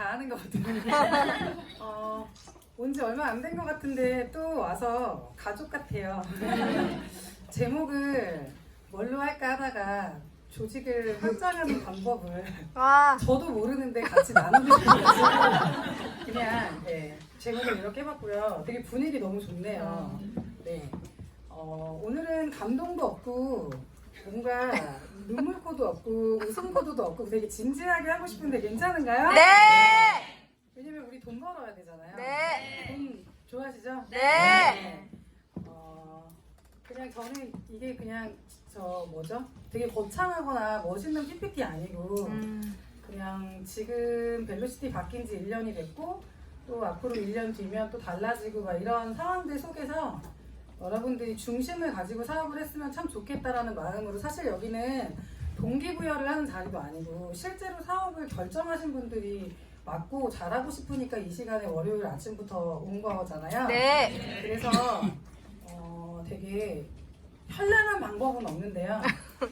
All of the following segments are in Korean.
다 아는 것 같아요. 온 지 얼마 안 된 것 같은데 또 와서 가족 같아요. 제목을 뭘로 할까 하다가 조직을 확장하는 방법을 저도 모르는데 같이 나누고 싶어서 그냥 제목을 이렇게 해봤고요. 되게 분위기 너무 좋네요. 네. 오늘은 감동도 없고 뭔가 눈물코도 없고 웃음코도 없고 되게 진지하게 하고 싶은데 괜찮은가요? 네! 왜냐면 우리 돈 벌어야 되잖아요. 네! 돈 좋아하시죠? 네! 그냥 저는 이게 그냥 되게 거창하거나 멋있는 PPT 아니고 그냥 지금 벨로시티 바뀐 지 1년이 됐고 또 앞으로 1년 뒤면 또 달라지고 막 이런 상황들 속에서 여러분들이 중심을 가지고 사업을 했으면 참 좋겠다라는 마음으로 사실 여기는 동기부여를 하는 자리도 아니고 실제로 사업을 결정하신 분들이 맞고 잘하고 싶으니까 이 시간에 월요일 아침부터 온 거잖아요. 네. 그래서 되게 현란한 방법은 없는데요.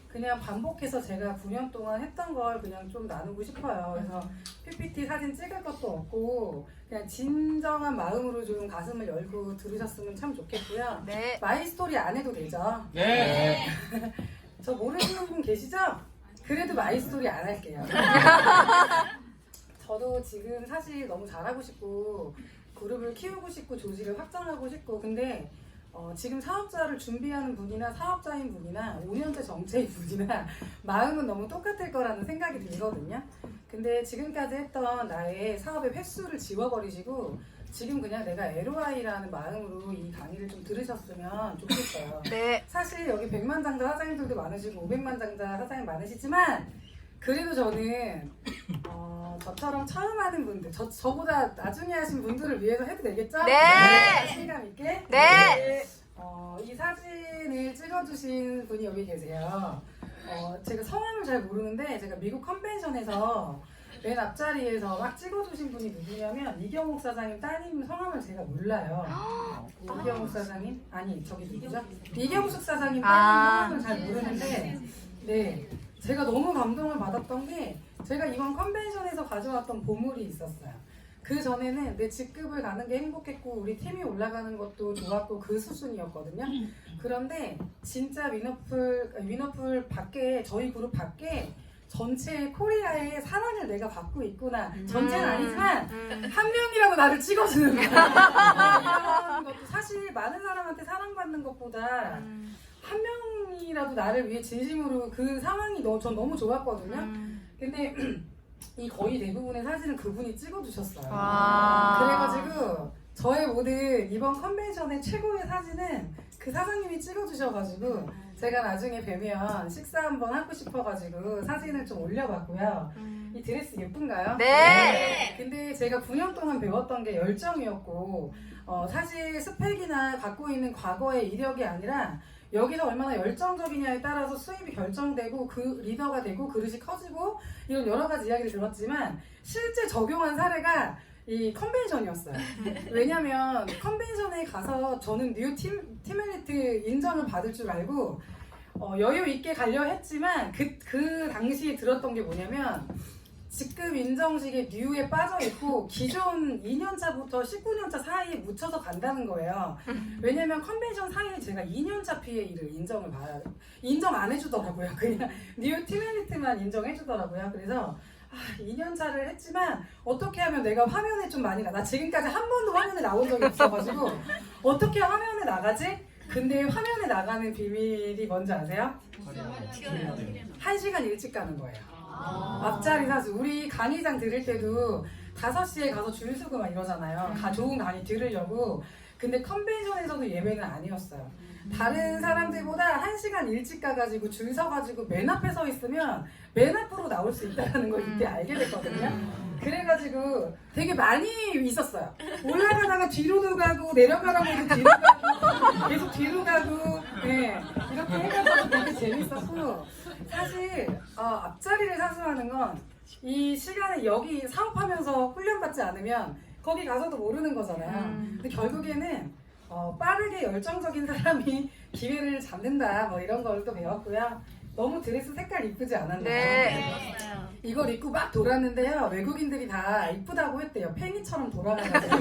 그냥 반복해서 제가 9년 동안 했던 걸 그냥 좀 나누고 싶어요. 그래서 PPT 사진 찍을 것도 없고 그냥 진정한 마음으로 좀 가슴을 열고 들으셨으면 참 좋겠고요. 네. 마이스토리 안 해도 되죠? 네. 저 모르시는 분 계시죠? 그래도 마이스토리 안 할게요. 저도 지금 사실 너무 잘하고 싶고 그룹을 키우고 싶고 조직을 확장하고 싶고 근데 지금 사업자를 준비하는 분이나 사업자인 분이나 5년째 정체인 분이나 마음은 너무 똑같을 거라는 생각이 들거든요. 근데 지금까지 했던 나의 사업의 횟수를 지워버리시고 지금 그냥 내가 LOI라는 마음으로 이 강의를 좀 들으셨으면 좋겠어요. 네. 사실 여기 100만장자 사장님들도 많으시고 500만장자 사장님 많으시지만 그래도 저는 저처럼 처음 하는 분들 저보다 나중에 하신 분들을 위해서 해도 되겠죠? 네. 자신감 있게 네. 이 사진을 찍어주신 분이 여기 계세요. 제가 성함을 잘 모르는데 제가 미국 컨벤션에서 맨 앞자리에서 막 찍어주신 분이 누구냐면 이경욱 사장님 따님 성함을 제가 몰라요. 이경욱 사장님? 아니 저기 누구죠? 이경숙 사장님 따님 성함을 잘 모르는데 네 제가 너무 감동을 받았던 게 제가 이번 컨벤션에서 가져왔던 보물이 있었어요. 그 전에는 내 직급을 가는 게 행복했고 우리 팀이 올라가는 것도 좋았고 그 수준이었거든요. 그런데 진짜 위너풀 밖에 저희 그룹 밖에 전체 코리아의 사랑을 내가 받고 있구나. 전체는 아니지만 한 명이라도 나를 찍어주는 거야. 이런 것도 사실 많은 사람한테 사랑받는 것보다 한 명이라도 나를 위해 진심으로 그 상황이 전 너무 좋았거든요. 근데 이 거의 대부분의 사진은 그분이 찍어주셨어요. 그래가지고 저의 모든 이번 컨벤션의 최고의 사진은 그 사장님이 찍어주셔가지고 제가 나중에 뵈면 식사 한번 하고 싶어가지고 사진을 좀 올려봤고요. 이 드레스 예쁜가요? 네. 근데 제가 9년 동안 배웠던 게 열정이었고 사실 스펙이나 갖고 있는 과거의 이력이 아니라 여기서 얼마나 열정적이냐에 따라서 수입이 결정되고 그 리더가 되고 그릇이 커지고 이런 여러 가지 이야기를 들었지만 실제 적용한 사례가 이 컨벤션이었어요. 왜냐면 컨벤션에 가서 저는 뉴 팀멜리트 인정을 받을 줄 알고 여유 있게 가려 했지만 그 당시에 들었던 게 뭐냐면 직급 인정식에 뉴에 빠져있고 기존 2년차부터 19년차 사이에 묻혀서 간다는 거예요. 왜냐면 컨벤션 사이에 제가 2년차 PA를 인정 안 해주더라고요. 그냥 뉴 팀멜리트만 인정해주더라고요. 그래서 2년차를 했지만 어떻게 하면 내가 화면에 좀 많이 나 지금까지 한 번도 화면에 나온 적이 없어가지고 어떻게 화면에 나가지? 근데 화면에 나가는 비밀이 뭔지 아세요? 1시간 일찍 가는 거예요. 앞자리 사수. 우리 강의장 들을 때도 5시에 가서 줄 서고 막 이러잖아요. 좋은 강의 들으려고. 근데 컨벤션에서도 예매는 아니었어요. 다른 사람들보다 1시간 일찍 가가지고 줄 서가지고 맨 앞에 서 있으면 맨 앞으로 나올 수 있다는 걸 이때 알게 됐거든요. 그래가지고 되게 많이 있었어요. 올라가다가 뒤로도 가고 내려가라고 해도 뒤로 가고 계속 뒤로 가고 네, 이렇게 해가지고 되게 재밌었고 사실 앞자리를 사수하는 건 이 시간에 여기 사업하면서 훈련받지 않으면 거기 가서도 모르는 거잖아요. 근데 결국에는 빠르게 열정적인 사람이 기회를 잡는다 뭐 이런 걸 또 배웠고요. 너무 드레스 색깔 이쁘지 않았나요? 네. 이걸 입고 막 돌았는데요. 외국인들이 다 이쁘다고 했대요. 팽이처럼 돌아가가지고.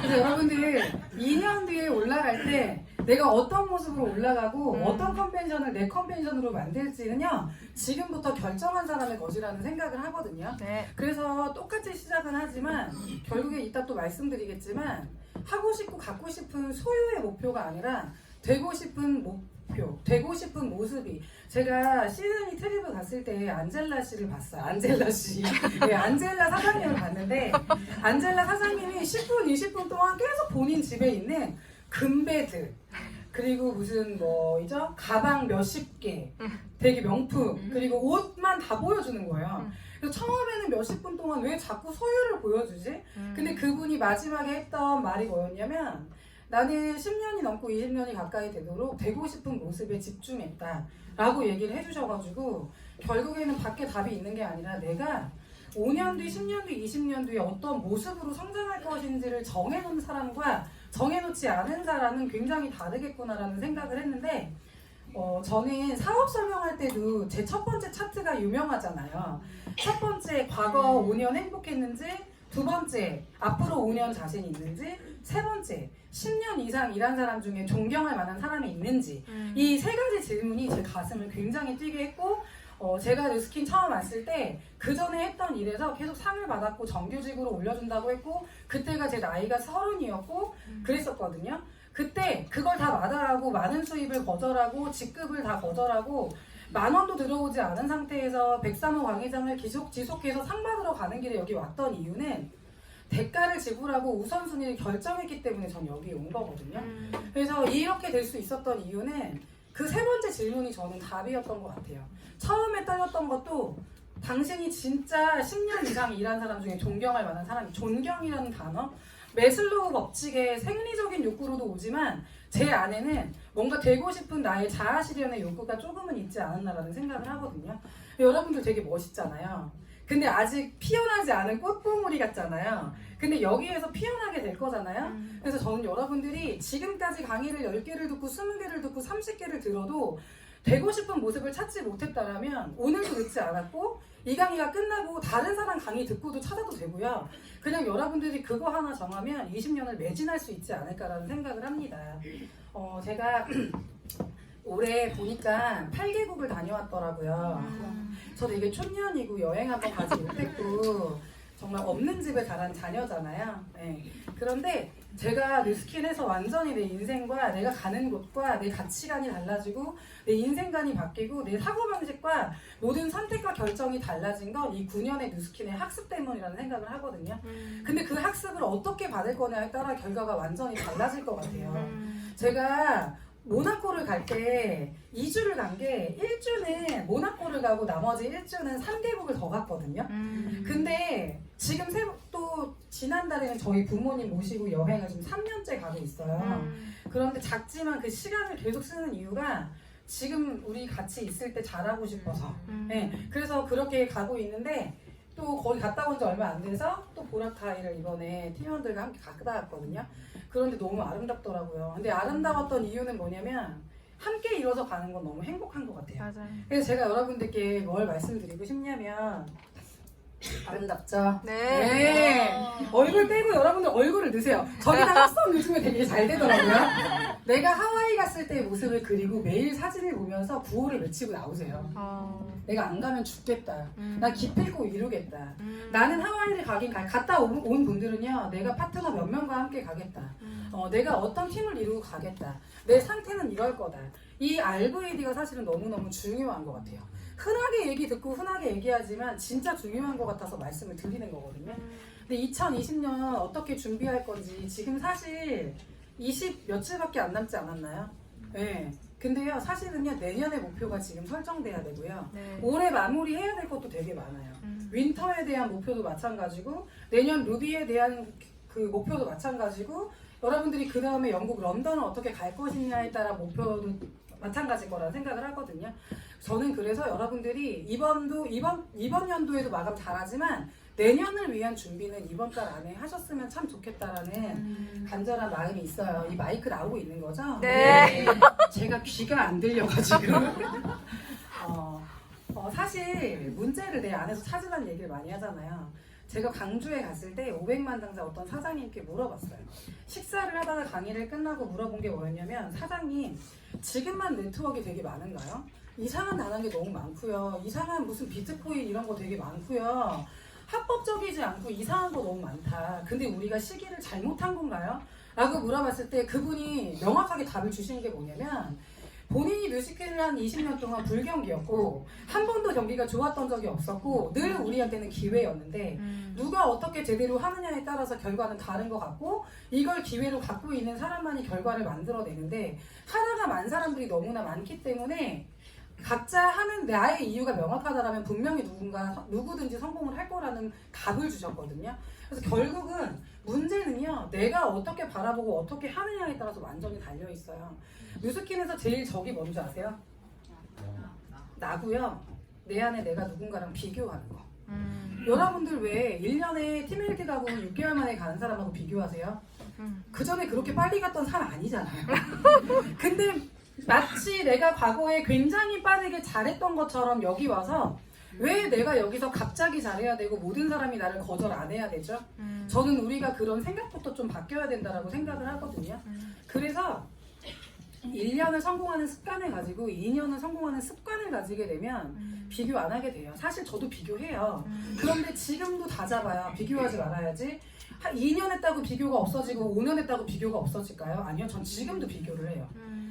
그래서 여러분들 2년 뒤에 올라갈 때 내가 어떤 모습으로 올라가고 어떤 컨벤션을 내 컨벤션으로 만들지는요. 지금부터 결정한 사람의 것이라는 생각을 하거든요. 네. 그래서 똑같이 시작은 하지만 결국에 이따 또 말씀드리겠지만 하고 싶고 갖고 싶은 소유의 목표가 아니라 되고 싶은 목표, 되고 싶은 모습이 제가 시드니 트립을 갔을 때 안젤라 씨를 봤어요. 안젤라 씨. 네, 안젤라 사장님을 봤는데 안젤라 사장님이 10분, 20분 동안 계속 본인 집에 있는 금베드 그리고 무슨 뭐이죠? 가방 몇십 개 되게 명품 그리고 옷만 다 보여주는 거예요. 그래서 처음에는 몇십 분 동안 왜 자꾸 소유를 보여주지? 근데 그분이 마지막에 했던 말이 뭐였냐면 나는 10년이 넘고 20년이 가까이 되도록 되고 싶은 모습에 집중했다 라고 얘기를 해주셔가지고 결국에는 밖에 답이 있는 게 아니라 내가 5년 뒤, 10년 뒤, 20년 뒤에 어떤 모습으로 성장할 것인지를 정해놓은 사람과 정해놓지 않은 사람은 굉장히 다르겠구나라는 생각을 했는데 저는 사업 설명할 때도 제 첫 번째 차트가 유명하잖아요. 첫 번째 과거 5년 행복했는지, 두 번째 앞으로 5년 자신 있는지, 세 번째 10년 이상 일한 사람 중에 존경할 만한 사람이 있는지 이 세 가지 질문이 제 가슴을 굉장히 뛰게 했고 제가 뉴스킨 처음 왔을 때 그 전에 했던 일에서 계속 상을 받았고 정규직으로 올려준다고 했고 그때가 제 나이가 30이었고 그랬었거든요. 그때 그걸 다 마다하고 많은 수입을 거절하고 직급을 다 거절하고 10,000원도 들어오지 않은 상태에서 103호 강의장을 지속해서 상 받으러 가는 길에 여기 왔던 이유는 대가를 지불하고 우선순위를 결정했기 때문에 전 여기 온 거거든요. 그래서 이렇게 될 수 있었던 이유는 그 세 번째 질문이 저는 답이었던 것 같아요. 처음에 떨렸던 것도 당신이 진짜 10년 이상 일한 사람 중에 존경할 만한 사람이 존경이라는 단어 매슬로우 법칙의 생리적인 욕구로도 오지만 제 안에는 뭔가 되고 싶은 나의 자아 실현의 욕구가 조금은 있지 않았나라는 생각을 하거든요. 여러분들 되게 멋있잖아요. 근데 아직 피어나지 않은 꽃봉오리 같잖아요. 근데 여기에서 피어나게 될 거잖아요. 그래서 저는 여러분들이 지금까지 강의를 10개를 듣고 20개를 듣고 30개를 들어도 되고 싶은 모습을 찾지 못했다라면 오늘도 늦지 않았고 이 강의가 끝나고 다른 사람 강의 듣고도 찾아도 되고요. 그냥 여러분들이 그거 하나 정하면 20년을 매진할 수 있지 않을까라는 생각을 합니다. 제가 올해 보니까 8개국을 다녀왔더라고요. 저도 이게 촌년이고 여행 한번 가지 못했고 정말 없는 집에 자란 자녀잖아요. 네. 그런데 제가 뉴스킨에서 완전히 내 인생과 내가 가는 곳과 내 가치관이 달라지고 내 인생관이 바뀌고 내 사고방식과 모든 선택과 결정이 달라진 건 이 9년의 뉴스킨의 학습 때문이라는 생각을 하거든요. 근데 그 학습을 어떻게 받을 거냐에 따라 결과가 완전히 달라질 것 같아요. 제가 모나코를 갈 때 2주를 간 게 1주는 모나코를 가고 나머지 1주는 3개국을 더 갔거든요. 근데 지금 또 지난달에는 저희 부모님 모시고 여행을 지금 3년째 가고 있어요. 그런데 작지만 그 시간을 계속 쓰는 이유가 지금 우리 같이 있을 때 잘하고 싶어서 네, 그래서 그렇게 가고 있는데 또 거기 갔다 온 지 얼마 안 돼서 또 보라카이를 이번에 팀원들과 함께 갔다 왔거든요. 그런데 너무 아름답더라고요. 근데 아름다웠던 이유는 뭐냐면 함께 이뤄서 가는 건 너무 행복한 것 같아요. 맞아요. 그래서 제가 여러분들께 뭘 말씀드리고 싶냐면 아름답죠? 네. 얼굴 빼고 여러분들 얼굴을 넣으세요. 저기다 합성 요즘에 되게 잘 되더라고요. 내가 하와이 갔을 때의 모습을 그리고 매일 사진을 보면서 구호를 외치고 나오세요. 내가 안 가면 죽겠다. 나 기필코 이루겠다. 나는 하와이를 갔다 온 분들은요. 내가 파트너 몇 명과 함께 가겠다. 내가 어떤 팀을 이루고 가겠다. 내 상태는 이럴 거다. 이 RVD가 사실은 너무너무 중요한 것 같아요. 흔하게 얘기 듣고 흔하게 얘기하지만 진짜 중요한 것 같아서 말씀을 드리는 거거든요. 근데 2020년 어떻게 준비할 건지 지금 사실 20 며칠밖에 안 남지 않았나요? 네. 근데요 사실은요 내년의 목표가 지금 설정돼야 되고요. 네. 올해 마무리해야 될 것도 되게 많아요. 윈터에 대한 목표도 마찬가지고 내년 루비에 대한 그 목표도 마찬가지고 여러분들이 그 다음에 영국 런던을 어떻게 갈 것이냐에 따라 목표도 마찬가지일 거라 생각을 하거든요. 저는 그래서 여러분들이 이번 연도에도 마감 잘하지만 내년을 위한 준비는 이번 달 안에 하셨으면 참 좋겠다라는 간절한 마음이 있어요. 이 마이크 나오고 있는 거죠? 네. 제가 귀가 안 들려가지고 사실 문제를 내 안에서 찾으라는 얘기를 많이 하잖아요. 제가 광주에 갔을 때 500만 장자 어떤 사장님께 물어봤어요. 식사를 하다가 강의를 끝나고 물어본 게 뭐였냐면, 사장님 지금만 네트워크가 되게 많은가요? 이상한 단어가 너무 많고요. 이상한 무슨 비트코인 이런 거 되게 많고요. 합법적이지 않고 이상한 거 너무 많다. 근데 우리가 시기를 잘못한 건가요? 라고 물어봤을 때 그분이 명확하게 답을 주신 게 뭐냐면, 본인이 뮤지컬을 한 20년 동안 불경기였고 한 번도 경기가 좋았던 적이 없었고 늘 우리한테는 기회였는데 누가 어떻게 제대로 하느냐에 따라서 결과는 다른 것 같고, 이걸 기회로 갖고 있는 사람만이 결과를 만들어내는데 하나가 많은 사람들이 너무나 많기 때문에 각자 하는 나의 이유가 명확하다라면 분명히 누구든지 성공을 할 거라는 답을 주셨거든요. 그래서 결국은 문제는요, 내가 어떻게 바라보고 어떻게 하느냐에 따라서 완전히 달려있어요. 뮤스킨에서 제일 적이 뭔지 아세요? 나고요. 내 안에 내가 누군가랑 비교하는 거. 여러분들 왜 1년에 팀1기 가고 6개월 만에 가는 사람하고 비교하세요? 그 전에 그렇게 빨리 갔던 사람 아니잖아요. 근데 마치 내가 과거에 굉장히 빠르게 잘했던 것처럼 여기 와서 왜 내가 여기서 갑자기 잘해야 되고 모든 사람이 나를 거절 안 해야 되죠? 저는 우리가 그런 생각부터 좀 바뀌어야 된다라고 생각을 하거든요. 그래서 1년을 성공하는 습관을 가지고 2년을 성공하는 습관을 가지게 되면 비교 안 하게 돼요. 사실 저도 비교해요. 그런데 지금도 다 잡아요. 비교하지 말아야지. 2년 했다고 비교가 없어지고 5년 했다고 비교가 없어질까요? 아니요. 전 지금도 비교를 해요.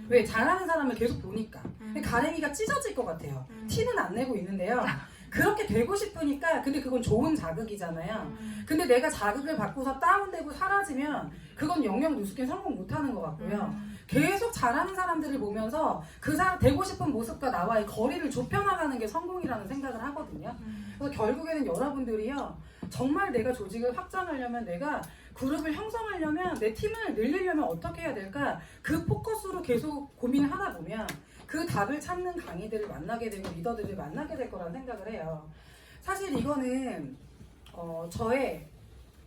왜? 잘하는 사람을 계속 보니까. 가랭이가 찢어질 것 같아요. 티는 안 내고 있는데요. 그렇게 되고 싶으니까. 근데 그건 좋은 자극이잖아요. 근데 내가 자극을 받고서 다운되고 사라지면 그건 영영 누스킨 성공 못하는 것 같고요. 계속 잘하는 사람들을 보면서 그 사람 되고 싶은 모습과 나와의 거리를 좁혀나가는 게 성공이라는 생각을 하거든요. 그래서 결국에는 여러분들이요, 정말 내가 조직을 확장하려면, 내가 그룹을 형성하려면, 내 팀을 늘리려면 어떻게 해야 될까? 그 포커스로 계속 고민을 하다 보면 그 답을 찾는 강의들을 만나게 되고 리더들을 만나게 될 거라는 생각을 해요. 사실 이거는 저의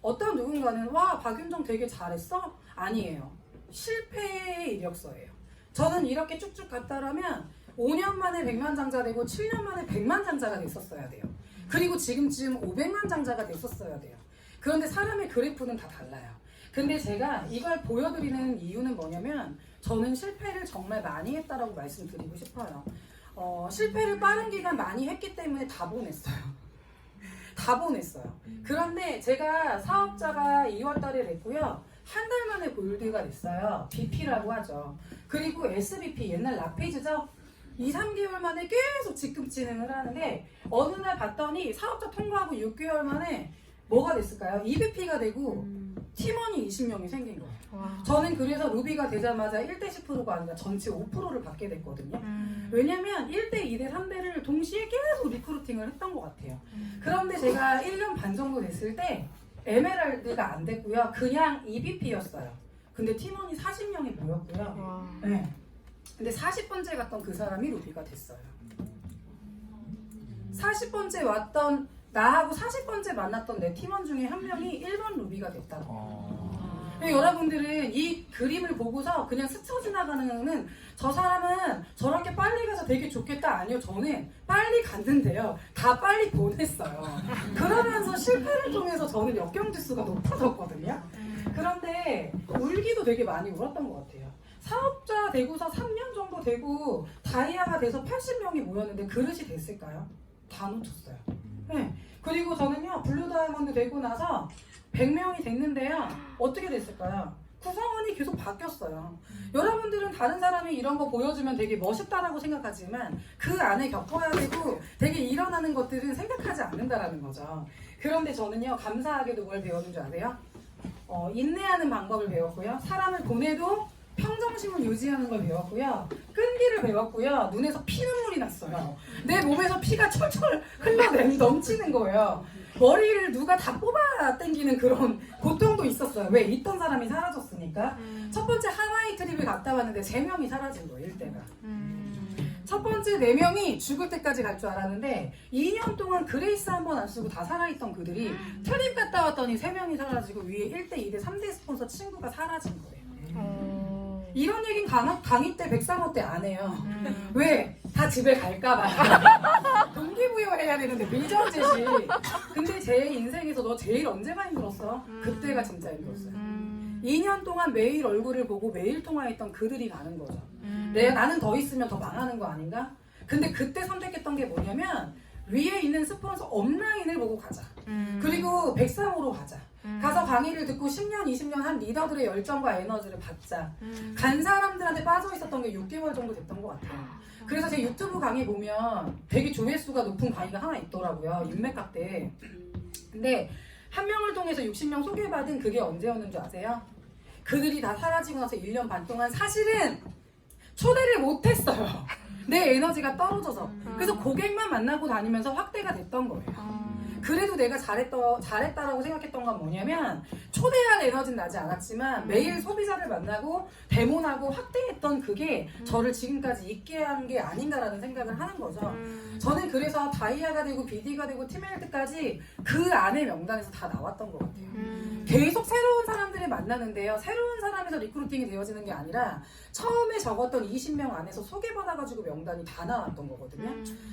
어떤 누군가는 와, 박윤정 되게 잘했어? 아니에요. 실패의 이력서예요. 저는 이렇게 쭉쭉 갔다라면 5년 만에 100만 장자 되고 7년 만에 100만 장자가 됐었어야 돼요. 그리고 지금쯤 500만 장자가 됐었어야 돼요. 그런데 사람의 그래프는 다 달라요. 근데 제가 이걸 보여드리는 이유는 뭐냐면, 저는 실패를 정말 많이 했다라고 말씀드리고 싶어요. 실패를 빠른 기간 많이 했기 때문에 다 보냈어요. 다 보냈어요. 그런데 제가 사업자가 2월 달에 됐고요. 한 달 만에 골드가 됐어요. BP라고 하죠. 그리고 SBP, 옛날 라페이즈죠? 2, 3개월 만에 계속 직급 진행을 하는데 어느 날 봤더니 사업자 통과하고 6개월 만에 뭐가 됐을까요? EBP가 되고 팀원이 20명이 생긴 거예요. 와. 저는 그래서 루비가 되자마자 1대 10%가 아니라 전체 5%를 받게 됐거든요. 왜냐면 1대, 2대, 3대를 동시에 계속 리크루팅을 했던 것 같아요. 그런데 제가 1년 반 정도 됐을 때 에메랄드가 안 됐고요. 그냥 EBP였어요. 근데 팀원이 40명이 모였고요. 네. 근데 40번째 갔던 그 사람이 루비가 됐어요. 40번째 왔던 나하고 40번째 만났던 내 팀원 중에 한 명이 1번 루비가 됐다고. 여러분들은 이 그림을 보고서 그냥 스쳐 지나가는, 저 사람은 저렇게 빨리 가서 되게 좋겠다. 아니요, 저는 빨리 갔는데요, 다 빨리 보냈어요. 그러면서 실패를 통해서 저는 역경지수가 높아졌거든요. 그런데 울기도 되게 많이 울었던 것 같아요. 사업자 되고서 3년 정도 되고 다이아가 돼서 80명이 모였는데 그릇이 됐을까요? 다 놓쳤어요. 네. 그리고 저는요, 블루 다이아몬드 되고 나서 100명이 됐는데요, 어떻게 됐을까요? 구성원이 계속 바뀌었어요. 여러분들은 다른 사람이 이런 거 보여주면 되게 멋있다라고 생각하지만 그 안에 겪어야 되고 되게 일어나는 것들은 생각하지 않는다라는 거죠. 그런데 저는요, 감사하게도 뭘 배웠는 줄 아세요? 인내하는 방법을 배웠고요. 사람을 보내도 평정심을 유지하는 걸 배웠고요. 끈기를 배웠고요. 눈에서 피눈물이 났어요. 내 몸에서 피가 철철 넘치는 거예요. 머리를 누가 다 뽑아 당기는 그런 고통도 있었어요. 왜? 있던 사람이 사라졌으니까. 첫 번째 하와이 트립을 갔다 왔는데 3명이 사라진 거예요, 일대가. 첫 번째 4명이 죽을 때까지 갈 줄 알았는데 2년 동안 그레이스 한 번 안 쓰고 다 살아있던 그들이 트립 갔다 왔더니 3명이 사라지고 위에 1대, 2대, 3대 스폰서 친구가 사라진 거예요. 이런 얘기는 강의 때, 백상호 때 안 해요. 왜? 다 집에 갈까봐. 동기 배워야 되는데 미정제시. 근데 제 인생에서 너 제일 언제가 힘들었어? 그때가 진짜 힘들었어요. 2년 동안 매일 얼굴을 보고 매일 통화했던 그들이 가는 거죠. 나는 더 있으면 더 망하는 거 아닌가? 근데 그때 선택했던 게 뭐냐면 위에 있는 스폰서 업라인을 보고 가자. 그리고 103호로 가자. 가서 강의를 듣고 10년, 20년 한 리더들의 열정과 에너지를 받자. 간 사람들한테 빠져 있었던 게 6개월 정도 됐던 것 같아요. 그래서 제 유튜브 강의 보면 되게 조회수가 높은 강의가 하나 있더라고요. 인맥학 때. 근데 한 명을 통해서 60명 소개받은 그게 언제였는 줄 아세요? 그들이 다 사라지고 나서 1년 반 동안 사실은 초대를 못했어요. 내 에너지가 떨어져서. 그래서 고객만 만나고 다니면서 확대가 됐던 거예요. 그래도 내가 잘했다라고 생각했던 건 뭐냐면 초대한 에너지는 나지 않았지만 매일 소비자를 만나고 데모하고 확대했던 그게 저를 지금까지 있게 한 게 아닌가라는 생각을 하는 거죠. 저는 그래서 다이아가 되고 BD가 되고 팀헬드까지 그 안에 명단에서 다 나왔던 것 같아요. 계속 새로운 사람들을 만나는데요. 새로운 사람에서 리크루팅이 되어지는 게 아니라 처음에 적었던 20명 안에서 소개받아가지고 명단이 다 나왔던 거거든요.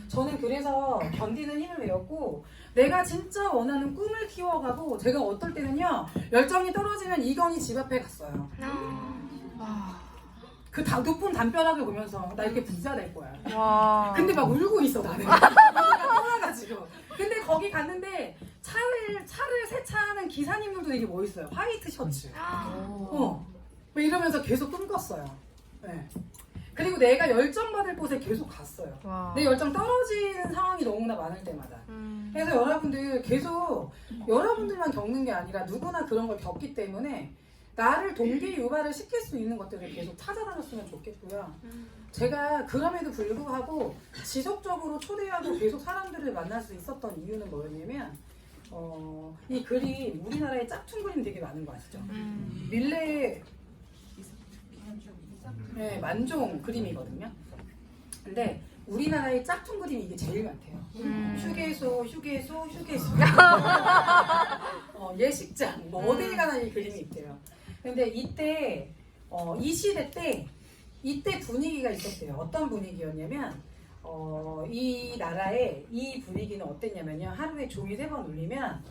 저는 그래서 견디는 힘을 배웠고 내가 진짜 원하는 꿈을 키워가고 제가 어떨 때는요. 열정이 떨어지면 이건희 집 앞에 갔어요. 그 높은 담벼락을 보면서 나 이렇게 부자 될 거야. 와. 근데 막 울고 있어 나는. 떠나가지고. 근데 거기 갔는데 차를 세차하는 기사님들도 되게 멋있어요. 화이트 셔츠. 뭐 이러면서 계속 꿈꿨어요. 네. 그리고 내가 열정 받을 곳에 계속 갔어요. 와. 내 열정 떨어지는 상황이 너무나 많을 때마다. 그래서 여러분들 계속 여러분들만 겪는 게 아니라 누구나 그런 걸 겪기 때문에 나를 동기 유발을 시킬 수 있는 것들을 계속 찾아다녔으면 좋겠고요. 제가 그럼에도 불구하고 지속적으로 초대하고 계속 사람들을 만날 수 있었던 이유는 뭐였냐면 이 그림 우리나라에 짝퉁 그림 되게 많은 거 아시죠? 밀레 네, 만종 그림이거든요. 근데 우리나라의 짝퉁 그림이 이게 제일 많대요. 휴게소. 예식장, 뭐 어딜 가나 이 그림이 있대요. 근데 이때 이 시대 때 이때 분위기가 있었대요. 어떤 분위기였냐면 이 나라의 이 분위기는 어땠냐면요. 하루에 종이 3번 울리면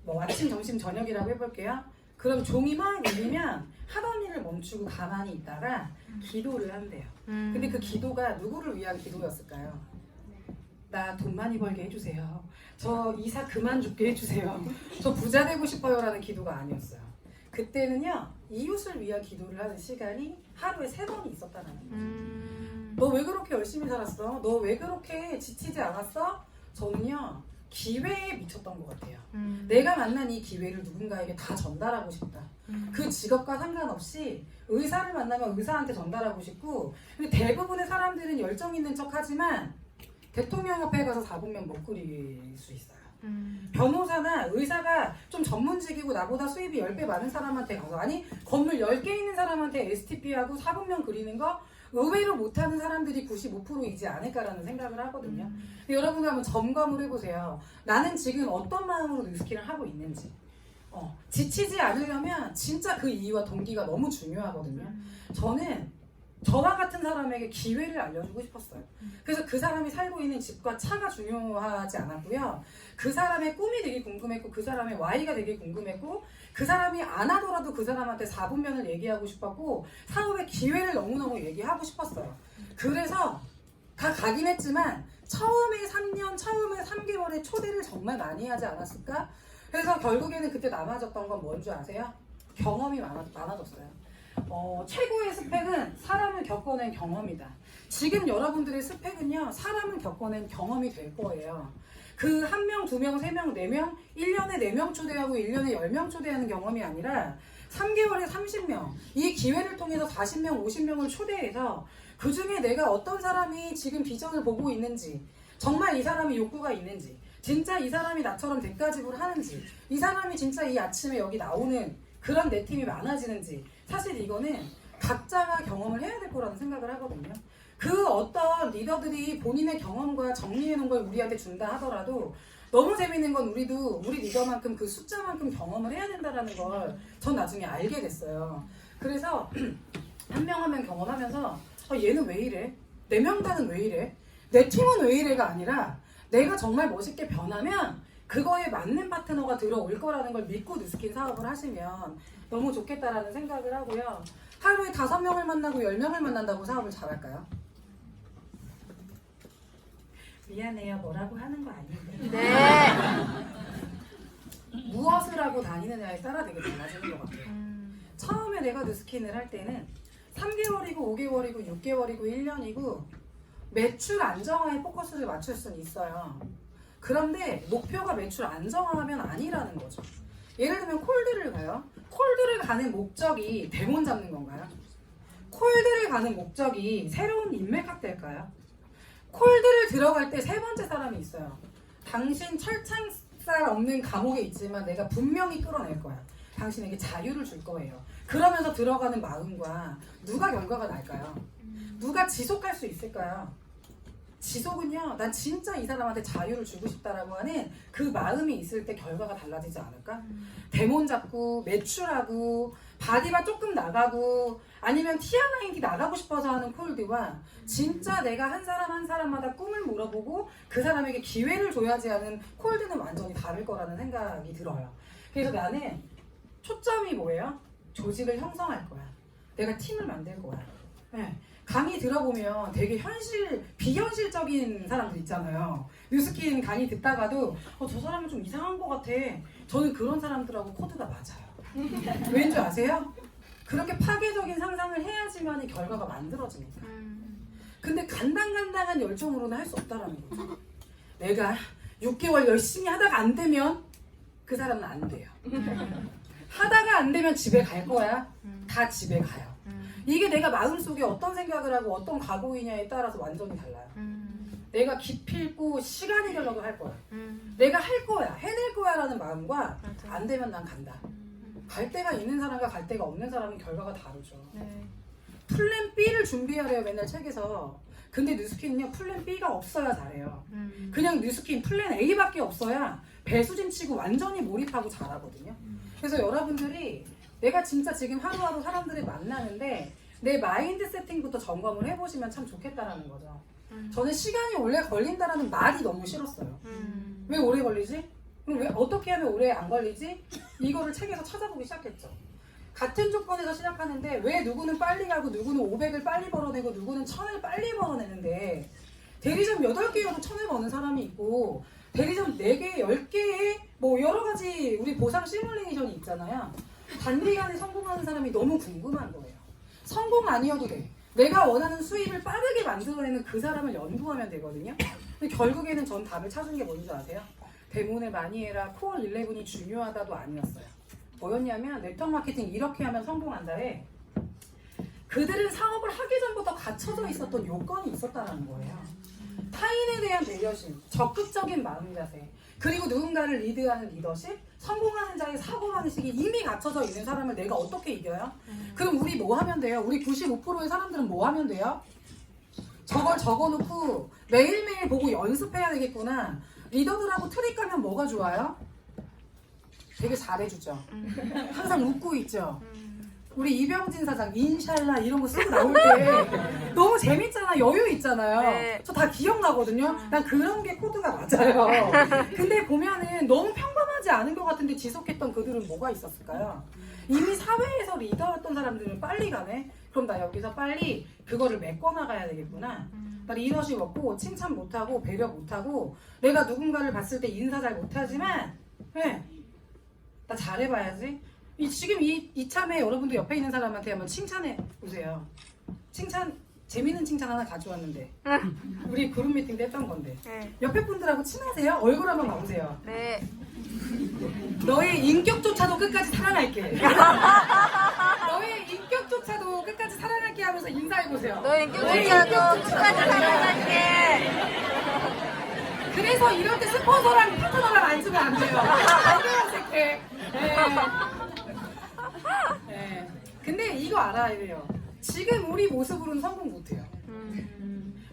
뭐 아침, 점심, 저녁이라고 해볼게요. 그럼 종이 막 울리면 하던 일을 멈추고 가만히 있다가 기도를 한대요. 근데 그 기도가 누구를 위한 기도였을까요? 나 돈 많이 벌게 해주세요. 저 이사 그만 죽게 해주세요. 저 부자 되고 싶어요 라는 기도가 아니었어요. 그때는요. 이웃을 위한 기도를 하는 시간이 하루에 3번이 있었다는 거예요. 너 왜 그렇게 열심히 살았어? 너 왜 그렇게 지치지 않았어? 저는요. 기회에 미쳤던 것 같아요. 내가 만난 이 기회를 누군가에게 다 전달하고 싶다. 그 직업과 상관없이 의사를 만나면 의사한테 전달하고 싶고 근데 대부분의 사람들은 열정 있는 척 하지만 대통령 옆에 가서 4분면 못 그릴 수 있어요. 변호사나 의사가 좀 전문직이고 나보다 수입이 10배 많은 사람한테 가서 아니 건물 10개 있는 사람한테 STP하고 4분면 그리는 거 의외로 못하는 사람들이 95%이지 않을까라는 생각을 하거든요. 여러분 한번 점검을 해보세요. 나는 지금 어떤 마음으로 이 스킬을 하고 있는지. 지치지 않으려면 진짜 그 이유와 동기가 너무 중요하거든요. 저는 저와 같은 사람에게 기회를 알려주고 싶었어요. 그래서 그 사람이 살고 있는 집과 차가 중요하지 않았고요. 그 사람의 꿈이 되게 궁금했고 그 사람의 Y가 되게 궁금했고 그 사람이 안 하더라도 그 사람한테 4분면을 얘기하고 싶었고 사업의 기회를 너무너무 얘기하고 싶었어요. 그래서 가긴 했지만 처음에 3년, 처음에 3개월에 초대를 정말 많이 하지 않았을까? 그래서 결국에는 그때 남아졌던 건 뭔 줄 아세요? 경험이 많아졌어요. 최고의 스펙은 사람을 겪어낸 경험이다. 지금 여러분들의 스펙은요, 사람을 겪어낸 경험이 될 거예요. 그 1명, 2명, 3명, 4명, 1년에 4명 초대하고 1년에 10명 초대하는 경험이 아니라 3개월에 30명, 이 기회를 통해서 40명, 50명을 초대해서 그 중에 내가 어떤 사람이 지금 비전을 보고 있는지, 정말 이 사람이 욕구가 있는지, 진짜 이 사람이 나처럼 대가집을 하는지, 이 사람이 진짜 이 아침에 여기 나오는 그런 내 팀이 많아지는지, 사실 이거는 각자가 경험을 해야 될 거라는 생각을 하거든요. 그 어떤 리더들이 본인의 경험과 정리해 놓은 걸 우리한테 준다 하더라도 너무 재밌는 건 우리 리더만큼 그 숫자만큼 경험을 해야 된다는 걸 전 나중에 알게 됐어요. 그래서 한 명 한 명 경험하면서 얘는 왜 이래? 내 명단은 왜 이래? 내 팀은 왜 이래가 아니라 내가 정말 멋있게 변하면 그거에 맞는 파트너가 들어올 거라는 걸 믿고 누스킨 사업을 하시면 너무 좋겠다라는 생각을 하고요. 하루에 5명을 만나고 10명을 만난다고 사업을 잘할까요? 미안해요. 뭐라고 하는 거 아닌데. 네. 무엇을 하고 다니느냐에 따라 되게 달라지는 것 같아요. 처음에 내가 누스킨을 할 때는 3개월이고 5개월이고 6개월이고 1년이고 매출 안정화에 포커스를 맞출 수는 있어요. 그런데 목표가 매출 안정화하면 아니라는 거죠. 예를 들면 콜드를 가요. 콜드를 가는 목적이 데몬 잡는 건가요? 콜드를 가는 목적이 새로운 인맥 확대일까요? 콜드를 들어갈 때 세 번째 사람이 있어요. 당신 철창살 없는 감옥에 있지만 내가 분명히 끌어낼 거야. 당신에게 자유를 줄 거예요. 그러면서 들어가는 마음과 누가 결과가 날까요? 누가 지속할 수 있을까요? 지속은요, 난 진짜 이 사람한테 자유를 주고 싶다라고 하는 그 마음이 있을 때 결과가 달라지지 않을까? 데몬 잡고 매출하고 바디가 조금 나가고 아니면 티아나인티 나가고 싶어서 하는 콜드와 진짜 내가 한 사람 한 사람마다 꿈을 물어보고 그 사람에게 기회를 줘야지 하는 콜드는 완전히 다를 거라는 생각이 들어요. 그래서 나는 초점이 뭐예요? 조직을 형성할 거야. 내가 팀을 만들 거야. 네. 강의 들어보면 되게 비현실적인 사람들 있잖아요. 뉴스킨 강의 듣다가도 저 사람은 좀 이상한 것 같아. 저는 그런 사람들하고 코드가 맞아요. 왠지 아세요? 그렇게 파괴적인 상상을 해야지만 결과가 만들어지니까. 근데 간당간당한 열정으로는 할 수 없다라는 거죠. 내가 6개월 열심히 하다가 안 되면 그 사람은 안 돼요. 하다가 안 되면 집에 갈 거야. 다 집에 가요. 이게 내가 마음속에 어떤 생각을 하고 어떤 각오이냐에 따라서 완전히 달라요. 내가 기필코 시간이 걸려도 할 거야. 내가 할 거야, 해낼 거야 라는 마음과 안 되면 난 간다. 갈 데가 있는 사람과 갈 데가 없는 사람은 결과가 다르죠. 네. 플랜 B를 준비하래요 맨날 책에서. 근데 뉴스킨은요 플랜 B가 없어야 잘해요. 그냥 뉴스킨 플랜 A밖에 없어야 배수진 치고 완전히 몰입하고 잘하거든요. 그래서 여러분들이 내가 진짜 지금 하루하루 사람들을 만나는데 내 마인드 세팅부터 점검을 해보시면 참 좋겠다라는 거죠. 저는 시간이 오래 걸린다라는 말이 너무 싫었어요. 왜 오래 걸리지? 그럼 왜 어떻게 하면 오래 안 걸리지? 이거를 책에서 찾아보기 시작했죠. 같은 조건에서 시작하는데 왜 누구는 빨리 가고 누구는 500을 빨리 벌어내고 누구는 1000을 빨리 벌어내는데 대리점 8개여도 1000을 버는 사람이 있고 대리점 4개, 10개에 뭐 여러 가지 우리 보상 시뮬레이션이 있잖아요. 단기간에 성공하는 사람이 너무 궁금한 거예요. 성공 아니어도 돼. 내가 원하는 수입을 빠르게 만들어내는 그 사람을 연구하면 되거든요. 근데 결국에는 전 답을 찾은 게 뭔지 아세요? 데몬을 많이 해라, 코어 11이 중요하다도 아니었어요. 뭐였냐면 네트워크 마케팅 이렇게 하면 성공한다에 그들은 사업을 하기 전부터 갖춰져 있었던 요건이 있었다는 거예요. 타인에 대한 배려심, 적극적인 마음 자세, 그리고 누군가를 리드하는 리더십, 성공하는 자의 사고방식이 이미 갖춰져 있는 사람을 내가 어떻게 이겨요? 그럼 우리 뭐 하면 돼요? 우리 95%의 사람들은 뭐 하면 돼요? 저걸 적어놓고 매일매일 보고 연습해야 되겠구나. 리더들하고 트릭 가면 뭐가 좋아요? 되게 잘해주죠. 항상 웃고 있죠. 우리 이병진 사장 인샬라 이런 거 쓰고 나올 때 너무 재밌잖아. 여유 있잖아요. 네. 저 다 기억나거든요. 난 그런 게 코드가 맞아요. 근데 보면은 너무 평범하지 않은 것 같은데 지속했던 그들은 뭐가 있었을까요? 이미 사회에서 리더였던 사람들은 빨리 가네? 그럼 나 여기서 빨리 그거를 메꿔나가야 되겠구나. 나 리더십 없고 칭찬 못하고 배려 못하고 내가 누군가를 봤을 때 인사 잘 못하지만 네, 나 잘해봐야지. 지금 이참에 여러분들 옆에 있는 사람한테 한번 칭찬해 보세요. 재밌는 칭찬 하나 가져왔는데 우리 그룹 미팅 때 했던 건데 네. 옆에 분들하고 친하세요? 얼굴 한번 봐보세요. 네. 너의 인격조차도 끝까지 사랑할게. 너의 인격조차도 끝까지 사랑할게 하면서 인사해보세요. 너의 인격조차도 끝까지 사랑할게. 그래서 이럴 때 스폰서랑 파트너랑 앉으면 안 돼요. 안 돼요, 새끼. 네. 근데 이거 알아야 돼요. 지금 우리 모습으로는 성공 못해요.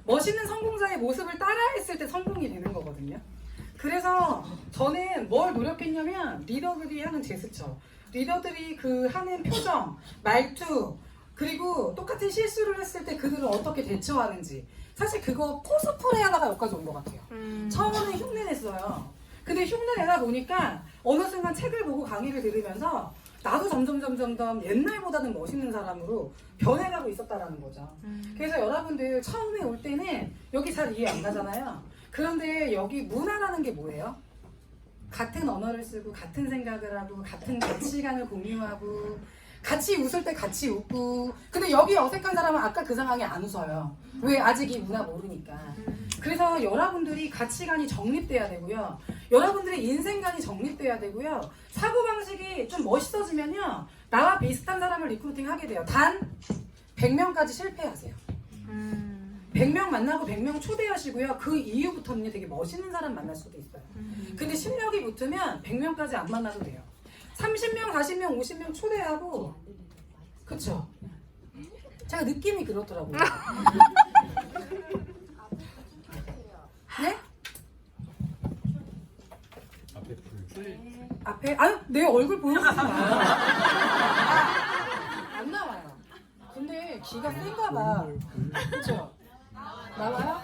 멋있는 성공자의 모습을 따라했을 때 성공이 되는 거거든요. 그래서 저는 뭘 노력했냐면 리더들이 하는 제스처, 리더들이 그 하는 표정, 말투, 그리고 똑같은 실수를 했을 때 그들은 어떻게 대처하는지. 사실 그거 코스프레 하다가 여기까지 온 것 같아요. 처음에는 흉내 냈어요. 근데 흉내 내다 보니까 어느 순간 책을 보고 강의를 들으면서 나도 점점 옛날보다는 멋있는 사람으로 변해가고 있었다라는 거죠. 그래서 여러분들 처음에 올 때는 여기 잘 이해 안 가잖아요. 그런데 여기 문화라는 게 뭐예요? 같은 언어를 쓰고 같은 생각을 하고 같은 가치관을 공유하고 같이 웃을 때 같이 웃고. 근데 여기 어색한 사람은 아까 그 상황에 안 웃어요. 왜? 아직 이 문화 모르니까. 그래서 여러분들이 가치관이 정립돼야 되고요. 여러분들의 인생관이 정립돼야 되고요. 사고방식이 좀 멋있어지면요. 나와 비슷한 사람을 리크루팅 하게 돼요. 단 100명까지 실패하세요. 100명 만나고 100명 초대하시고요. 그 이후부터는 되게 멋있는 사람 만날 수도 있어요. 근데 실력이 붙으면 100명까지 안 만나도 돼요. 30명, 40명, 50명 초대하고. 그쵸? 제가 느낌이 그렇더라고요. 네? 앞에 불. 앞에? 아유, 내 얼굴 보여주지 마요. 안 나와요. 근데 기가 센가 봐. 그쵸? 나와요?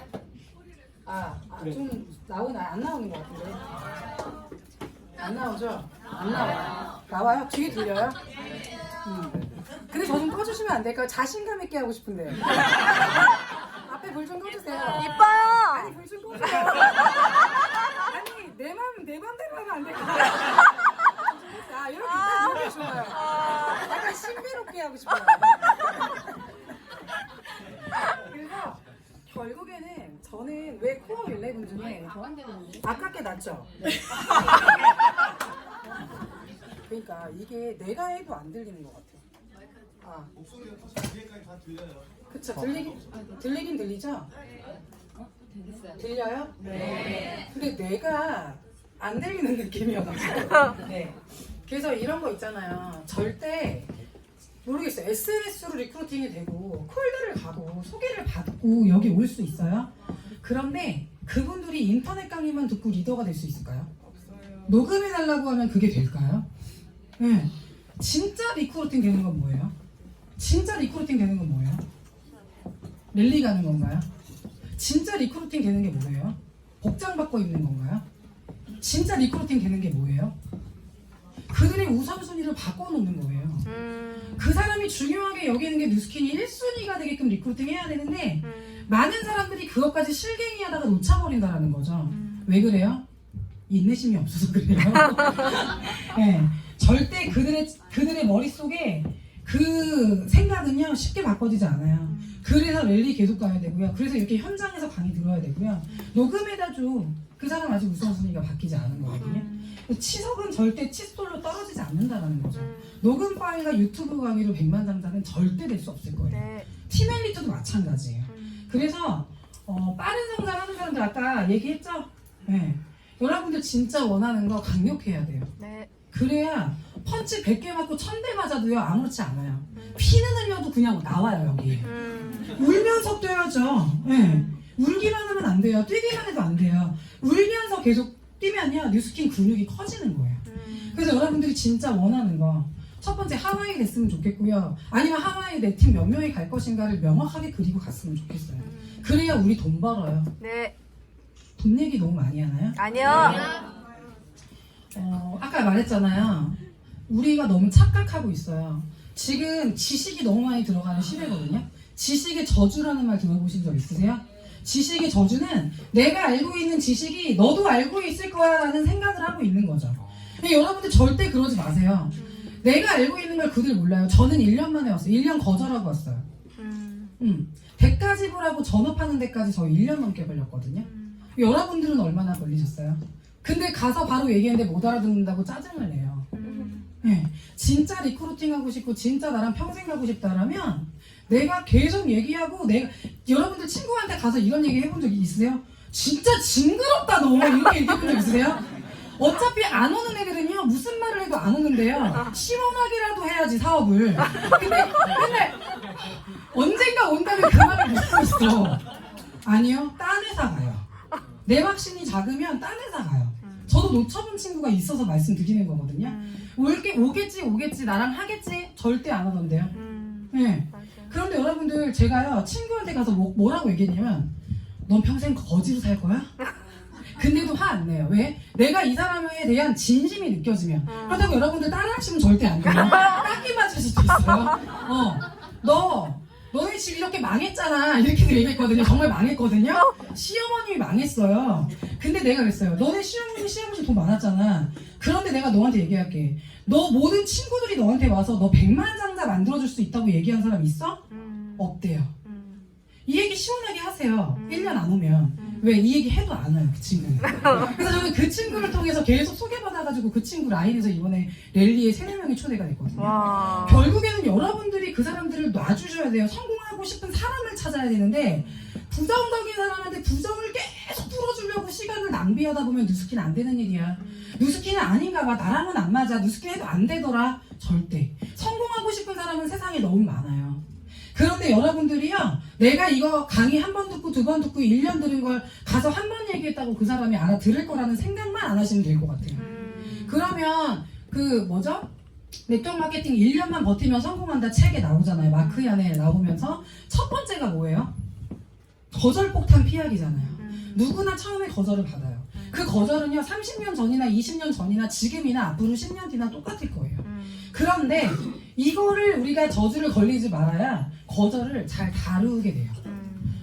좀 나오나? 안 나오는 것 같은데. 안 나오죠? 안 나와요. 나와요? 뒤에 들려요? 근데 저 좀 꺼주시면 안 될까요? 자신감 있게 하고 싶은데. 앞에 불 좀 꺼주세요. 이뻐요. 아니, 불 좀 꺼주세요. 아니, 내 맘대로 하면 안 될까요? 이렇게 있다 이렇게 좋아요. 약간 신비롭게 하고 싶어요. 그래서 결국에는 저는 왜 코어 11 중에 아깝게 났죠? 그러니까 이게 내가 해도 안 들리는 것 같아요. 목소리가 뒤에까지 다 들려요. 그쵸? 들리긴 들리죠? 들려요? 네. 근데 내가 안 들리는 느낌이어가지고. 네. 그래서 이런 거 있잖아요. 절대 모르겠어요. SNS로 리크루팅이 되고 콜들을 가고 소개를 받고 여기 올 수 있어요. 그런데 그분들이 인터넷 강의만 듣고 리더가 될 수 있을까요? 없어요. 녹음해달라고 하면 그게 될까요? 네. 진짜 리크루팅 되는 건 뭐예요? 진짜 리크루팅 되는 건 뭐예요? 랠리 가는 건가요? 진짜 리크루팅 되는 게 뭐예요? 복장 바꿔 입는 건가요? 진짜 리크루팅 되는 게 뭐예요? 그들의 우선순위를 바꿔놓는 거예요. 그 사람이 중요하게 여기는 게 뉴스킨이 1순위가 되게끔 리크루팅 해야 되는데 많은 사람들이 그것까지 실갱이 하다가 놓쳐버린다는 거죠. 왜 그래요? 인내심이 없어서 그래요. 네, 절대 그들의 머릿속에 그 생각은요 쉽게 바꿔지지 않아요. 그래서 랠리 계속 가야 되고요. 그래서 이렇게 현장에서 강의 들어야 되고요. 녹음해다줘. 그 사람 아직 우선순위가 바뀌지 않은 거거든요. 치석은 절대 칫솔로 떨어지지 않는다는 거죠. 녹음 파일과 유튜브 강의로 100만 장자는 절대 될 수 없을 거예요. 네. 팀 엘리트도 마찬가지예요. 그래서 빠른 성장하는 사람들 아까 얘기했죠? 네. 여러분들 진짜 원하는 거 강력해야 돼요. 네. 그래야 펀치 100개 맞고 1000대 맞아도요 아무렇지 않아요. 피는 흘려도 그냥 나와요 여기. 울면서 뛰어야죠. 네. 울기만 하면 안 돼요. 뛰기만 해도 안 돼요. 울면서 계속 뛰면요 뉴스킨 근육이 커지는 거예요. 그래서 여러분들이 진짜 원하는 거 첫 번째 하와이 됐으면 좋겠고요. 아니면 하와이 내 팀 몇 명이 갈 것인가를 명확하게 그리고 갔으면 좋겠어요. 그래야 우리 돈 벌어요. 네. 돈 얘기 너무 많이 하나요? 아니요. 아까 말했잖아요. 우리가 너무 착각하고 있어요. 지금 지식이 너무 많이 들어가는 시대거든요. 지식의 저주라는 말 들어보신 적 있으세요? 지식의 저주는 내가 알고 있는 지식이 너도 알고 있을 거야 라는 생각을 하고 있는 거죠. 근데 여러분들 절대 그러지 마세요. 내가 알고 있는 걸 그들 몰라요. 저는 1년 만에 왔어요. 1년 거절하고 왔어요. 대가 지불하고 전업하는 데까지 저 1년 넘게 걸렸거든요. 여러분들은 얼마나 걸리셨어요? 근데 가서 바로 얘기했는데 못 알아듣는다고 짜증을 내요. 네, 진짜 리크루팅 하고 싶고 진짜 나랑 평생 가고 싶다라면 내가 계속 얘기하고 여러분들 친구한테 가서 이런 얘기 해본 적이 있으세요? 진짜 징그럽다 너 이렇게 얘기해본 적 있으세요? 어차피 안 오는 애들은요 무슨 말을 해도 안 오는데요 시원하게라도 해야지 사업을. 근데 맨날 언젠가 온다는 그 말을 못 듣고 있어. 아니요, 딴 회사 가요. 내 확신이 작으면 딴 회사 가요. 저도 놓쳐본 친구가 있어서 말씀드리는 거거든요. 오겠지 나랑 하겠지 절대 안 하던데요. 네. 그런데 여러분들 제가요 친구한테 가서 뭐라고 얘기했냐면 넌 평생 거지로 살 거야? 근데도 화 안 내요. 왜? 내가 이 사람에 대한 진심이 느껴지면. 그렇다고 여러분들 따라하시면 절대 안 돼요. 딱히 맞을 수도 있어요. 너네 집 이렇게 망했잖아. 이렇게도 얘기했거든요. 정말 망했거든요. 시어머님이 망했어요. 근데 내가 그랬어요. 너네 시어머님 돈 많았잖아. 그런데 내가 너한테 얘기할게. 너 모든 친구들이 너한테 와서 너 100만 장자 만들어줄 수 있다고 얘기한 사람 있어? 없대요. 이 얘기 시원하게 하세요. 1년 안 오면. 왜? 이 얘기 해도 안 와요, 그 친구는. 그래서 저는 그 친구를 통해서 계속 소개받아가지고 그 친구 라인에서 이번에 랠리에 3-4명이 초대가 됐거든요. 와. 결국에는 여러분들이 그 사람들을 놔주셔야 돼요. 성공하고 싶은 사람을 찾아야 되는데 부정적인 사람한테 부정을 계속 풀어주려고 시간을 낭비하다 보면 누스키는 안 되는 일이야. 누스키는 아닌가 봐. 나랑은 안 맞아. 누스키 해도 안 되더라. 절대. 성공하고 싶은 사람은 세상에 너무 많아요. 그런데 여러분들이요, 내가 이거 강의 1번 듣고 2번 듣고 1년 들은 걸 가서 1번 얘기했다고 그 사람이 알아들을 거라는 생각만 안 하시면 될 것 같아요. 그러면 네트워크 마케팅 1년만 버티면 성공한다 책에 나오잖아요. 마크얀에 나오면서 첫 번째가 뭐예요? 거절폭탄 피하기잖아요. 누구나 처음에 거절을 받아요. 그 거절은요 30년 전이나 20년 전이나 지금이나 앞으로 10년 뒤나 똑같을 거예요. 그런데 이거를 우리가 저주를 걸리지 말아야 거절을 잘 다루게 돼요.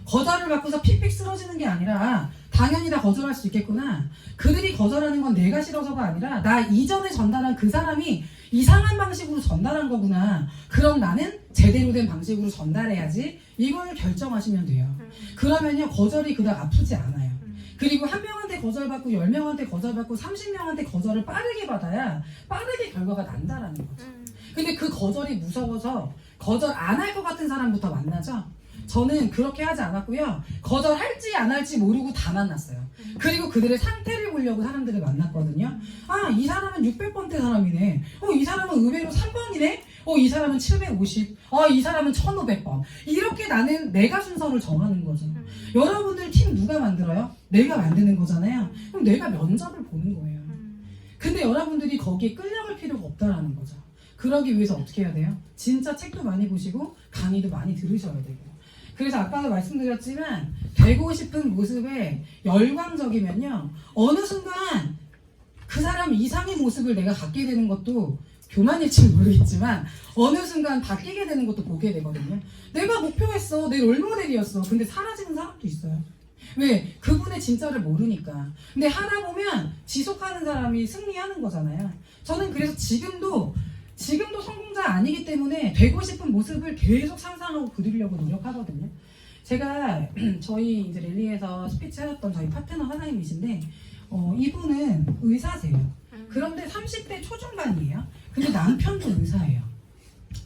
거절을 받고서 픽픽 쓰러지는 게 아니라 당연히 다 거절할 수 있겠구나. 그들이 거절하는 건 내가 싫어서가 아니라 나 이전에 전달한 그 사람이 이상한 방식으로 전달한 거구나. 그럼 나는 제대로 된 방식으로 전달해야지. 이걸 결정하시면 돼요. 그러면요 거절이 그닥 아프지 않아요. 그리고 1명한테 거절받고 10명한테 거절받고 30명한테 거절을 빠르게 받아야 빠르게 결과가 난다라는 거죠. 근데 그 거절이 무서워서 거절 안 할 것 같은 사람부터 만나죠. 저는 그렇게 하지 않았고요. 거절할지 안 할지 모르고 다 만났어요. 그리고 그들의 상태를 보려고 사람들을 만났거든요. 아, 이 사람은 600번대 사람이네. 이 사람은 의외로 3번이네. 이 사람은 750. 이 사람은 1500번. 이렇게 나는 내가 순서를 정하는 거죠. 여러분들 팀 누가 만들어요? 내가 만드는 거잖아요. 그럼 내가 면접을 보는 거예요. 근데 여러분들이 거기에 끌려갈 필요가 없다라는 거죠. 그러기 위해서 어떻게 해야 돼요? 진짜 책도 많이 보시고 강의도 많이 들으셔야 되고. 그래서 아까도 말씀드렸지만 되고 싶은 모습에 열광적이면요 어느 순간 그 사람 이상의 모습을 내가 갖게 되는 것도 교만일지 모르겠지만 어느 순간 바뀌게 되는 것도 보게 되거든요. 내가 목표했어. 내 롤모델이었어. 근데 사라지는 사람도 있어요. 왜? 그분의 진짜를 모르니까. 근데 하다 보면 지속하는 사람이 승리하는 거잖아요. 저는 그래서 지금도 성공자 아니기 때문에 되고 싶은 모습을 계속 상상하고 그리려고 노력하거든요. 제가 저희 이제 랠리에서 스피치 하셨던 저희 파트너 사장님이신데 이분은 의사세요. 그런데 30대 초중반이에요. 근데 남편도 의사예요.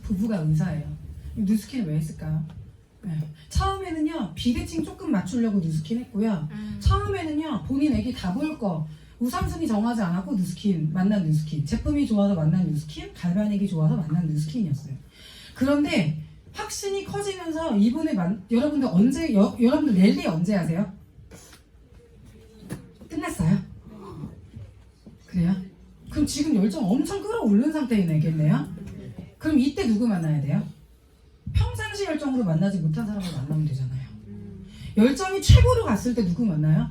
부부가 의사예요. 누스킨 왜 했을까요? 네. 처음에는요 비대칭 조금 맞추려고 누스킨 했고요. 처음에는요 본인 애기 다 볼 거 우선순위 정하지 않았고 누스킨, 만난 누스킨, 제품이 좋아서 만난 누스킨, 갈바닉이 좋아서 만난 누스킨이었어요. 그런데 확신이 커지면서 이분의 여러분들 랠리 언제 하세요? 끝났어요? 그래요? 그럼 지금 열정 엄청 끌어오른 상태이겠네요? 그럼 이때 누구 만나야 돼요? 평상시 열정으로 만나지 못한 사람을 만나면 되잖아요. 열정이 최고로 갔을 때 누구 만나요?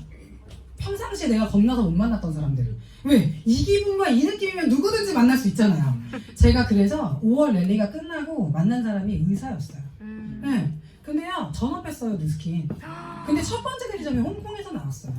평상시에 내가 겁나서 못 만났던 사람들. 왜? 이 기분과 이 느낌이면 누구든지 만날 수 있잖아요. 제가 그래서 5월 랠리가 끝나고 만난 사람이 의사였어요. 네. 근데요 전업했어요 누스킨. 근데 첫 번째 대리점이 홍콩에서 나왔어요.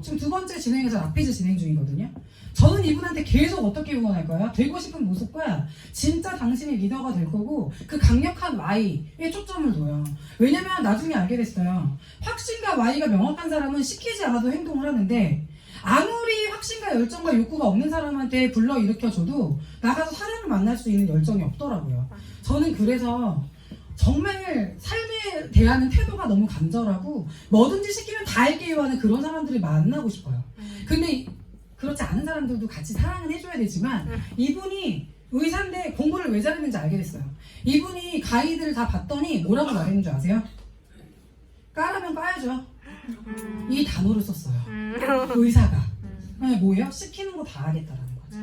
지금 두 번째 진행해서 라피즈 진행 중이거든요. 저는 이분한테 계속 어떻게 응원할까요? 되고 싶은 모습과 진짜 당신이 리더가 될 거고 그 강력한 Y에 초점을 둬요. 왜냐면 나중에 알게 됐어요. 확신과 Y가 명확한 사람은 시키지 않아도 행동을 하는데 아무리 확신과 열정과 욕구가 없는 사람한테 불러일으켜줘도 나가서 사람을 만날 수 있는 열정이 없더라고요. 저는 그래서 정말 삶에 대하는 태도가 너무 간절하고 뭐든지 시키면 다 할게요 하는 그런 사람들을 만나고 싶어요. 근데 그렇지 않은 사람들도 같이 사랑은 해줘야 되지만 이분이 의사인데 공부를 왜 잘했는지 알게 됐어요. 이분이 가이드를 다 봤더니 뭐라고 말했는 줄 아세요? 까라면 까야죠. 이 단어를 썼어요. 의사가. 뭐예요? 시키는 거 다 하겠다라는 거죠.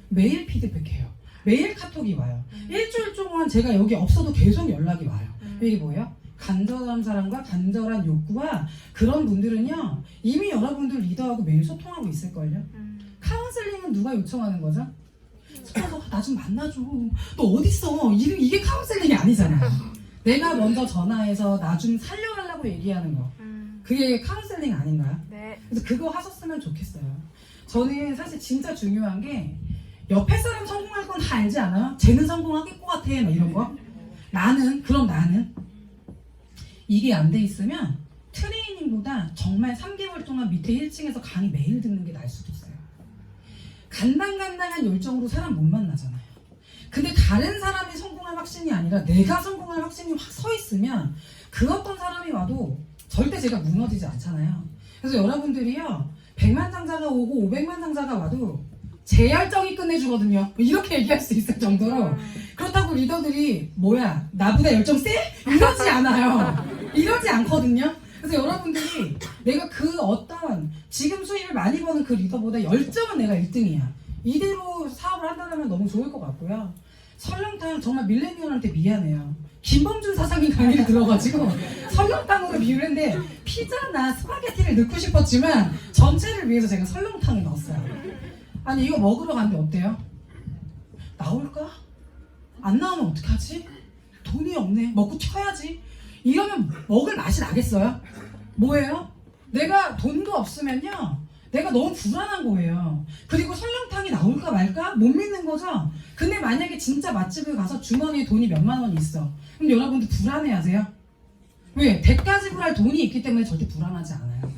매일 피드백해요. 매일 카톡이 와요. 일주일 동안 제가 여기 없어도 계속 연락이 와요. 이게 뭐예요? 간절한 사랑과 간절한 욕구와 그런 분들은요 이미 여러분들 리더하고 매일 소통하고 있을걸요. 카운슬링은 누가 요청하는 거죠? 나 좀 만나줘. 너 어딨어? 이게 카운슬링이 아니잖아. 내가 먼저 전화해서 나 좀 살려달라고 얘기하는 거. 그게 카운슬링 아닌가요? 네. 그래서 그거 하셨으면 좋겠어요. 저는 사실 진짜 중요한 게 옆에 사람 성공할 건 다 알지 않아요? 쟤는 성공하길 것 같아 막 이런 거. 나는 이게 안 돼 있으면 트레이닝보다 정말 3개월 동안 밑에 1층에서 강의 매일 듣는 게 나을 수도 있어요. 간당간당한 열정으로 사람 못 만나잖아요. 근데 다른 사람이 성공할 확신이 아니라 내가 성공할 확신이 확 서 있으면 그 어떤 사람이 와도 절대 제가 무너지지 않잖아요. 그래서 여러분들이요 100만 장자가 오고 500만 장자가 와도 제 열정이 끝내주거든요. 이렇게 얘기할 수 있을 정도로. 그렇다고 리더들이 뭐야 나보다 열정 세? 이러지 않아요. 이러지 않거든요. 그래서 여러분들이 내가 그 어떤 지금 수입을 많이 버는 그 리더보다 열정은 내가 1등이야. 이대로 사업을 한다면 너무 좋을 것 같고요. 설렁탕 정말 밀레니얼한테 미안해요. 김범준 사장님 강의를 들어가지고 설렁탕으로 비유를 했는데 피자나 스파게티를 넣고 싶었지만 전체를 위해서 제가 설렁탕을 넣었어요. 아니 이거 먹으러 갔는데 어때요? 나올까? 안 나오면 어떡하지? 돈이 없네. 먹고 튀어야지. 이러면 먹을 맛이 나겠어요? 뭐예요? 내가 돈도 없으면요 내가 너무 불안한 거예요. 그리고 설렁탕이 나올까 말까 못 믿는 거죠. 근데 만약에 진짜 맛집을 가서 주머니에 돈이 몇만 원 있어. 그럼 여러분들 불안해하세요? 왜? 대가 지불할 돈이 있기 때문에 절대 불안하지 않아요.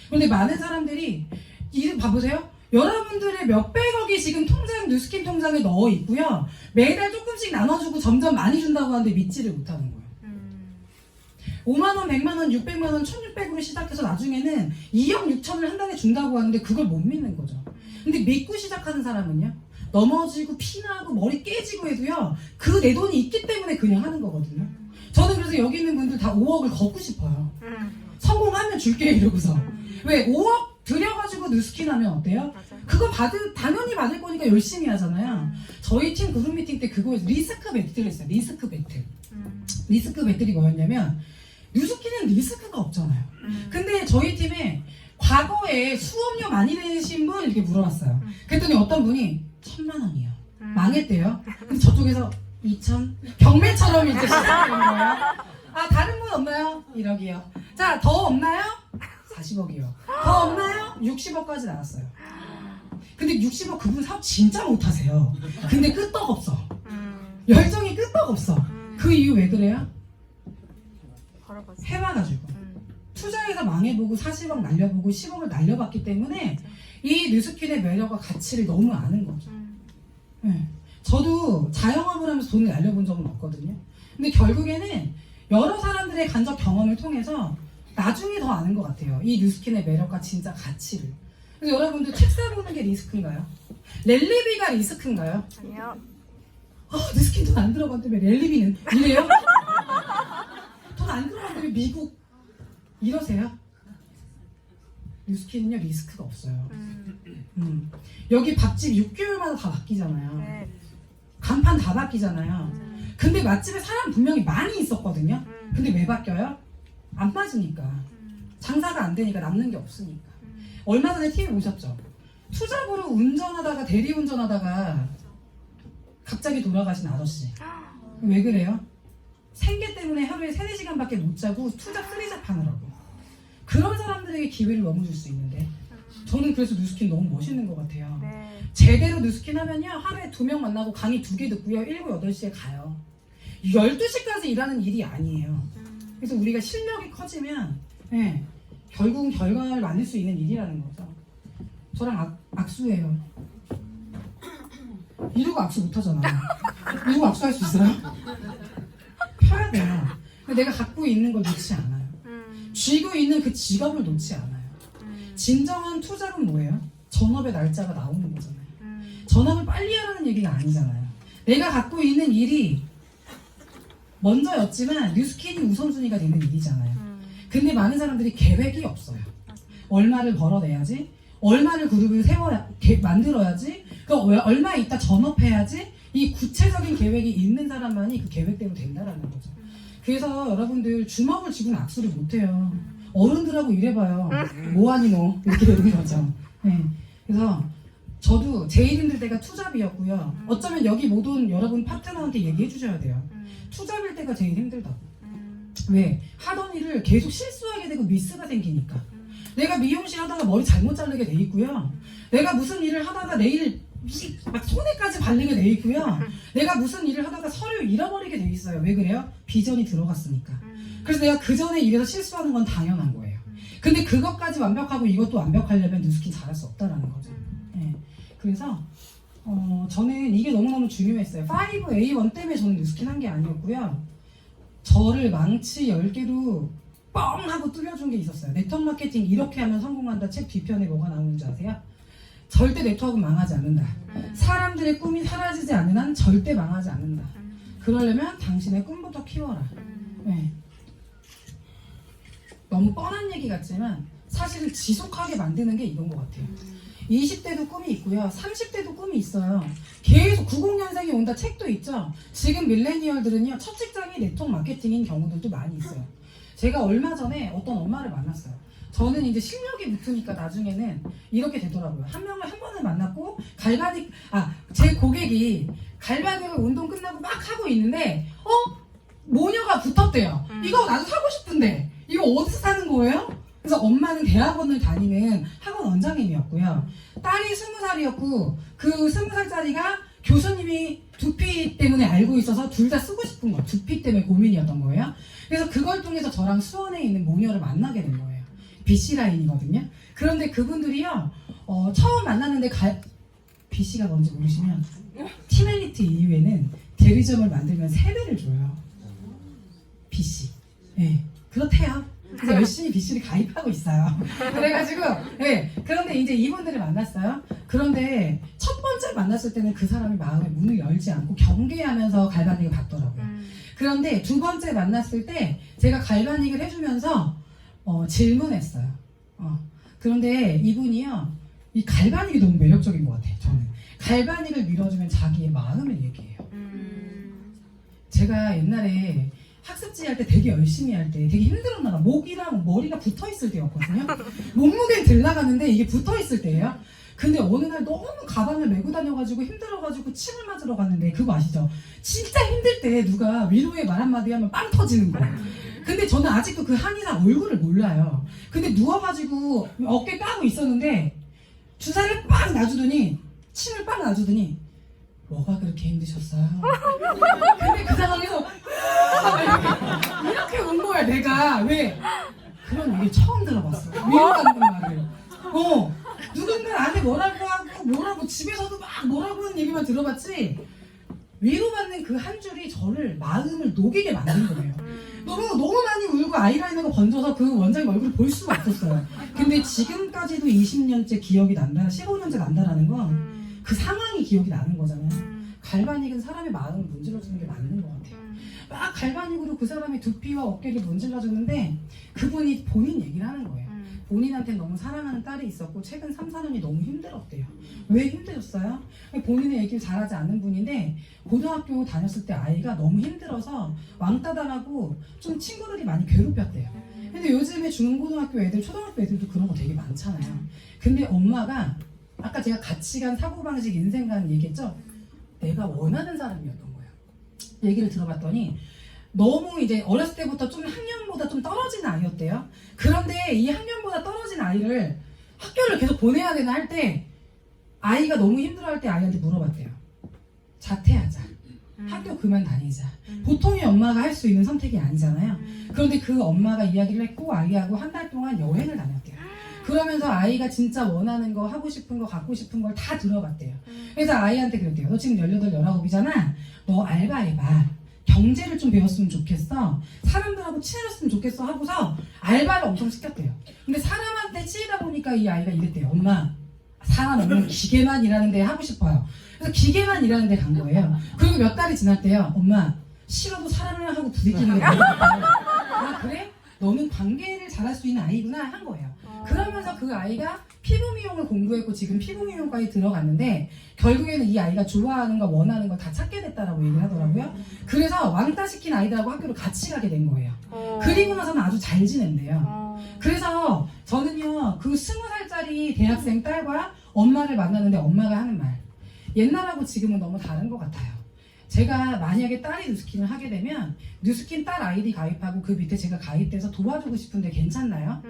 그런데 많은 사람들이 이름 봐보세요. 여러분들의 몇백억이 지금 뉴스킨 통장에 넣어 있고요. 매달 조금씩 나눠주고 점점 많이 준다고 하는데 믿지를 못하는 거예요. 5만원, 100만원, 600만원, 1600으로 시작해서 나중에는 2억 6천을 한 달에 준다고 하는데 그걸 못 믿는 거죠. 근데 믿고 시작하는 사람은요. 넘어지고 피나고 머리 깨지고 해도요. 그 내 돈이 있기 때문에 그냥 하는 거거든요. 저는 그래서 여기 있는 분들 다 5억을 걷고 싶어요. 성공하면 줄게 이러고서. 왜? 5억 들여가지고 뉴스킨 하면 어때요? 그거 당연히 받을 거니까 열심히 하잖아요. 저희 팀 그룹 미팅 때 그거에서 리스크 배틀을 했어요. 리스크 배틀. 리스크 배틀이 뭐였냐면 뉴스킨은 리스크가 없잖아요. 근데 저희 팀에 과거에 수업료 많이 내신 분 이렇게 물어봤어요. 그랬더니 어떤 분이 1000만 원이요. 망했대요. 근데 저쪽에서 2천? 경매처럼 이제 시작된 거예요. 아 다른 분 없나요? 1억이요. 자 더 없나요? 40억이요. 더 없나요? 60억까지 나왔어요. 근데 60억 그분 사업 진짜 못하세요. 근데 끄떡없어. 열정이 끄떡없어. 그 이유 왜 그래요? 해봐가지고 투자해서 망해보고 40억 날려보고 10억을 날려봤기 때문에 이 뉴스킨의 매력과 가치를 너무 아는 거죠. 네. 저도 자영업을 하면서 돈을 날려본 적은 없거든요. 근데 결국에는 여러 사람들의 간접 경험을 통해서 나중에 더 아는 것 같아요. 이 뉴스킨의 매력과 진짜 가치를. 그래서 여러분들 책 사보는 게 리스크인가요? 랠리비가 리스크인가요? 아니요. 뉴스킨 돈 안 들어갔는데 왜 랠리비는 이래요? 돈 안 들어갔는데 왜 미국 이러세요? 뉴스킨은요 리스크가 없어요. 여기 밥집 6개월마다 다 바뀌잖아요. 네. 간판 다 바뀌잖아요. 근데 맛집에 사람 분명히 많이 있었거든요. 근데 왜 바뀌어요? 안 빠지니까. 장사가 안 되니까 남는 게 없으니까. 얼마 전에 TV에 오셨죠? 투잡으로 운전하다가 대리운전하다가 갑자기 돌아가신 아저씨. 왜 그래요? 생계 때문에 하루에 3-4시간밖에 못 자고 투잡 3잡 하느라고. 그런 사람들에게 기회를 너무 줄 수 있는데 저는 그래서 뉴스킨 너무 멋있는 것 같아요. 네. 제대로 뉴스킨 하면요 하루에 2명 만나고 강의 2개 듣고요 7, 8시에 가요. 12시까지 일하는 일이 아니에요. 그래서 우리가 실력이 커지면 네, 결국은 결과를 만들 수 있는 일이라는 거죠. 저랑 악수해요. 이러고 악수 못하잖아. 이러고 악수할 수 있어요? 펴야 돼요. 근데 내가 갖고 있는 걸 놓지 않아요. 쥐고 있는 그 직업을 놓지 않아요. 진정한 투잡은 뭐예요? 전업의 날짜가 나오는 거잖아요. 전업을 빨리 하라는 얘기가 아니잖아요. 내가 갖고 있는 일이 먼저였지만 뉴스킨이 우선순위가 되는 일이잖아요. 근데 많은 사람들이 계획이 없어요. 얼마를 벌어내야지, 얼마를 그룹을 만들어야지, 얼마 있다 전업해야지. 이 구체적인 계획이 있는 사람만이 그 계획대로 된다라는 거죠. 그래서 여러분들 주먹을 쥐고는 악수를 못해요. 어른들하고 이래봐요. 뭐하니 너? 이렇게 되는 거죠. 네. 그래서 저도 제일 힘들 때가 투잡이었고요. 어쩌면 여기 모든 여러분 파트너한테 얘기해 주셔야 돼요. 투잡일 때가 제일 힘들다고. 왜? 하던 일을 계속 실수하게 되고 미스가 생기니까. 내가 미용실 하다가 머리 잘못 자르게 돼 있고요. 내가 무슨 일을 하다가 내일 막 손에까지 바르게 돼 있고요. 내가 무슨 일을 하다가 서류 잃어버리게 돼 있어요. 왜 그래요? 비전이 들어갔으니까. 그래서 내가 그 전에 일에서 실수하는 건 당연한 거예요. 근데 그것까지 완벽하고 이것도 완벽하려면 뉴스킨 잘할 수 없다라는 거죠. 네. 그래서 저는 이게 너무너무 중요했어요. 5A1 때문에 저는 뉴스킨 한 게 아니었고요. 저를 망치 10개로 뻥 하고 뚫려준 게 있었어요. 네트워크 마케팅 이렇게 하면 성공한다 책 뒤편에 뭐가 나오는지 아세요? 절대 네트워크는 망하지 않는다. 사람들의 꿈이 사라지지 않는 한 절대 망하지 않는다. 그러려면 당신의 꿈부터 키워라. 네. 너무 뻔한 얘기 같지만 사실은 지속하게 만드는 게 이건 것 같아요. 20대도 꿈이 있고요. 30대도 꿈이 있어요. 계속 90년생이 온다 책도 있죠. 지금 밀레니얼들은요. 첫 직장이 네트워크 마케팅인 경우들도 많이 있어요. 제가 얼마 전에 어떤 엄마를 만났어요. 저는 이제 실력이 붙으니까 나중에는 이렇게 되더라고요. 한 명을 한 번을 만났고 제 고객이 갈바닉을 운동 끝나고 막 하고 있는데 모녀가 붙었대요. 이거 나도 사고 싶은데 이거 어디서 사는 거예요? 그래서 엄마는 대학원을 다니는 학원 원장님이었고요. 딸이 20살이었고 그 20살짜리가 교수님이 두피 때문에 알고 있어서 둘 다 쓰고 싶은 거, 두피 때문에 고민이었던 거예요. 그래서 그걸 통해서 저랑 수원에 있는 모녀를 만나게 된 거예요. BC 라인이거든요. 그런데 그분들이요, 처음 만났는데 BC가 뭔지 모르시면 티멜리트 이후에는 대리점을 만들면 3배를 줘요. BC. 네, 그렇대요. 그래서 열심히 BC를 가입하고 있어요. 그래가지고, 네. 그런데 이제 이분들을 만났어요. 그런데 첫 번째 만났을 때는 그 사람이 마음의 문을 열지 않고 경계하면서 갈바닉을 받더라고요. 그런데 두 번째 만났을 때 제가 갈바닉을 해주면서 질문했어요. 그런데 이분이요, 이 갈바닉이 너무 매력적인 것 같아요. 저는 갈바닉을 밀어주면 자기의 마음을 얘기해요. 제가 옛날에 학습지 할 때 되게 열심히 할 때 되게 힘들었나 봐. 목이랑 머리가 붙어있을 때였거든요. 몸무게는 들나가는데 이게 붙어있을 때예요. 근데 어느 날 너무 가방을 메고 다녀가지고 힘들어가지고 침을 맞으러 갔는데 그거 아시죠? 진짜 힘들 때 누가 위로의 말 한마디 하면 빵 터지는 거예요. 근데 저는 아직도 그 한의사 얼굴을 몰라요. 근데 누워가지고 어깨 까고 있었는데 주사를 빵 놔주더니 침을 빵 놔주더니 뭐가 그렇게 힘드셨어요? 근데 그 상황에서 이렇게 운 거야 내가. 왜? 그런 얘기 처음 들어봤어. 위로받는 말을. 누군가 나한테 뭐라고 집에서도 막 뭐라고 하는 얘기만 들어봤지 위로받는 그 한 줄이 저를 마음을 녹이게 만든 거예요. 너무 많이 울고 아이라이너가 번져서 그 원장님 얼굴을 볼 수가 없었어요. 근데 지금까지도 20년째 기억이 난다, 15년째 난다라는 건 그 상황이 기억이 나는 거잖아요. 갈바닉은 사람의 마음을 문질러주는 게 맞는 것 같아요. 막 갈바닉으로 그 사람의 두피와 어깨를 문질러주는데 그분이 본인 얘기를 하는 거예요. 본인한테 너무 사랑하는 딸이 있었고 최근 3, 4년이 너무 힘들었대요. 왜 힘드셨어요? 본인의 얘기를 잘하지 않는 분인데 고등학교 다녔을 때 아이가 너무 힘들어서 왕따당하고 좀 친구들이 많이 괴롭혔대요. 근데 요즘에 중고등학교 애들, 초등학교 애들도 그런 거 되게 많잖아요. 근데 엄마가 아까 제가 가치관, 사고방식, 인생관 얘기했죠? 내가 원하는 사람이었던 거예요. 얘기를 들어봤더니 너무 이제 어렸을 때부터 좀 학년보다 좀 떨어진 아이였대요. 그런데 이 학년보다 떨어진 아이를 학교를 계속 보내야 되나 할 때 아이가 너무 힘들어할 때 아이한테 물어봤대요. 자퇴하자. 학교 그만 다니자. 보통의 엄마가 할 수 있는 선택이 아니잖아요. 그런데 그 엄마가 이야기를 했고 아이하고 한 달 동안 여행을 다녔대요. 그러면서 아이가 진짜 원하는 거, 하고 싶은 거, 갖고 싶은 걸 다 들어봤대요. 그래서 아이한테 그랬대요. 너 지금 18, 19이잖아. 너 알바해봐. 경제를 좀 배웠으면 좋겠어. 사람들하고 친해졌으면 좋겠어 하고서 알바를 엄청 시켰대요. 근데 사람한테 치이다 보니까 이 아이가 이랬대요. 엄마, 사람 없는 기계만 일하는 데 하고 싶어요. 그래서 기계만 일하는 데 간 거예요. 그리고 몇 달이 지났대요. 엄마, 싫어도 사람을 하고 부딪히는 게 너무 좋아요. 아 그래? 너는 관계를 잘할 수 있는 아이구나 한 거예요. 그러면서 그 아이가 피부 미용을 공부했고 지금 피부 미용과에 들어갔는데 결국에는 이 아이가 좋아하는 거 원하는 거 다 찾게 됐다라고 얘기를 하더라고요. 그래서 왕따 시킨 아이들하고 학교를 같이 가게 된 거예요. 그리고 나서는 아주 잘 지낸대요. 그래서 저는요 그 20살짜리 대학생 딸과 엄마를 만나는데 엄마가 하는 말, 옛날하고 지금은 너무 다른 것 같아요. 제가 만약에 딸이 뉴스킨을 하게 되면 뉴스킨 딸 아이디 가입하고 그 밑에 제가 가입돼서 도와주고 싶은데 괜찮나요?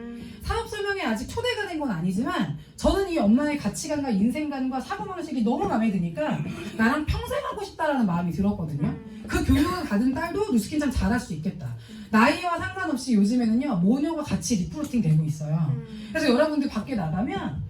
사업 설명에 아직 초대가 된 건 아니지만 저는 이 엄마의 가치관과 인생관과 사고방식이 너무 마음에 드니까 나랑 평생 하고 싶다라는 마음이 들었거든요. 그 교육을 받은 딸도 뉴스킨 참 잘할 수 있겠다. 나이와 상관없이 요즘에는요 모녀가 같이 리크루팅 되고 있어요. 그래서 여러분들 밖에 나가면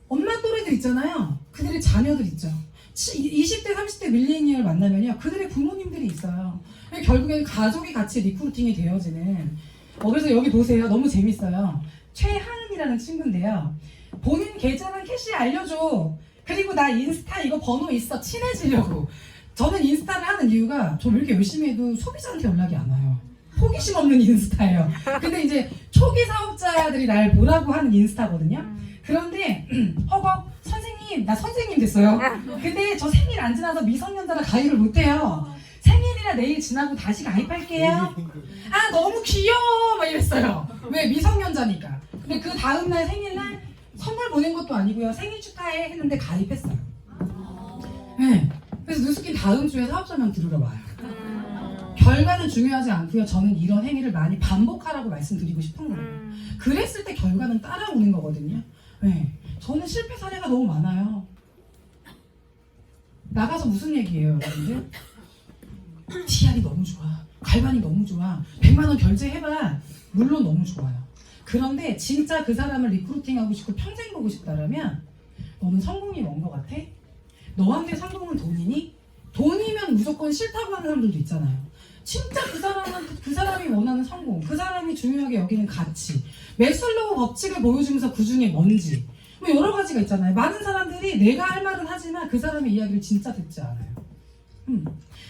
엄마 또래들 있잖아요. 그들의 자녀들 있죠. 20대, 30대 밀레니얼 만나면요 그들의 부모님들이 있어요. 결국엔 가족이 같이 리크루팅이 되어지는 그래서 여기 보세요. 너무 재밌어요. 최하은이라는 친구인데요. 본인 계좌랑 캐시 알려줘. 그리고 나 인스타 이거 번호 있어. 친해지려고. 저는 인스타를 하는 이유가 저 왜 이렇게 열심히 해도 소비자한테 연락이 안 와요. 호기심 없는 인스타예요. 근데 이제 초기 사업자들이 날 보라고 하는 인스타거든요. 그런데 허걱 선생님 나 선생님 됐어요. 근데 저 생일 안 지나서 미성년자라 가입을 못해요. 생일이라 내일 지나고 다시 가입할게요. 아 너무 귀여워 막 이랬어요. 왜? 미성년자니까. 근데 그 다음날 생일날 선물 보낸 것도 아니고요 생일 축하해 했는데 가입했어요. 네. 그래서 뉴스킨 다음 주에 사업 설명 들으러 와요. 결과는 중요하지 않고요 저는 이런 행위를 많이 반복하라고 말씀드리고 싶은 거예요. 그랬을 때 결과는 따라오는 거거든요. 네. 저는 실패 사례가 너무 많아요. 나가서 무슨 얘기예요 여러분들? TR이 너무 좋아, 갈반이 너무 좋아, 100만원 결제해봐. 물론 너무 좋아요. 그런데 진짜 그 사람을 리크루팅하고 싶고 평생 보고 싶다라면 너는 성공이 뭔 것 같아? 너한테 성공은 돈이니? 돈이면 무조건 싫다고 하는 사람들도 있잖아요. 진짜 그 사람이 원하는 성공, 그 사람이 중요하게 여기는 가치, 매슬로우 법칙을 보여주면서 그 중에 뭔지 뭐 여러 가지가 있잖아요. 많은 사람들이 내가 할 말은 하지만 그 사람의 이야기를 진짜 듣지 않아요.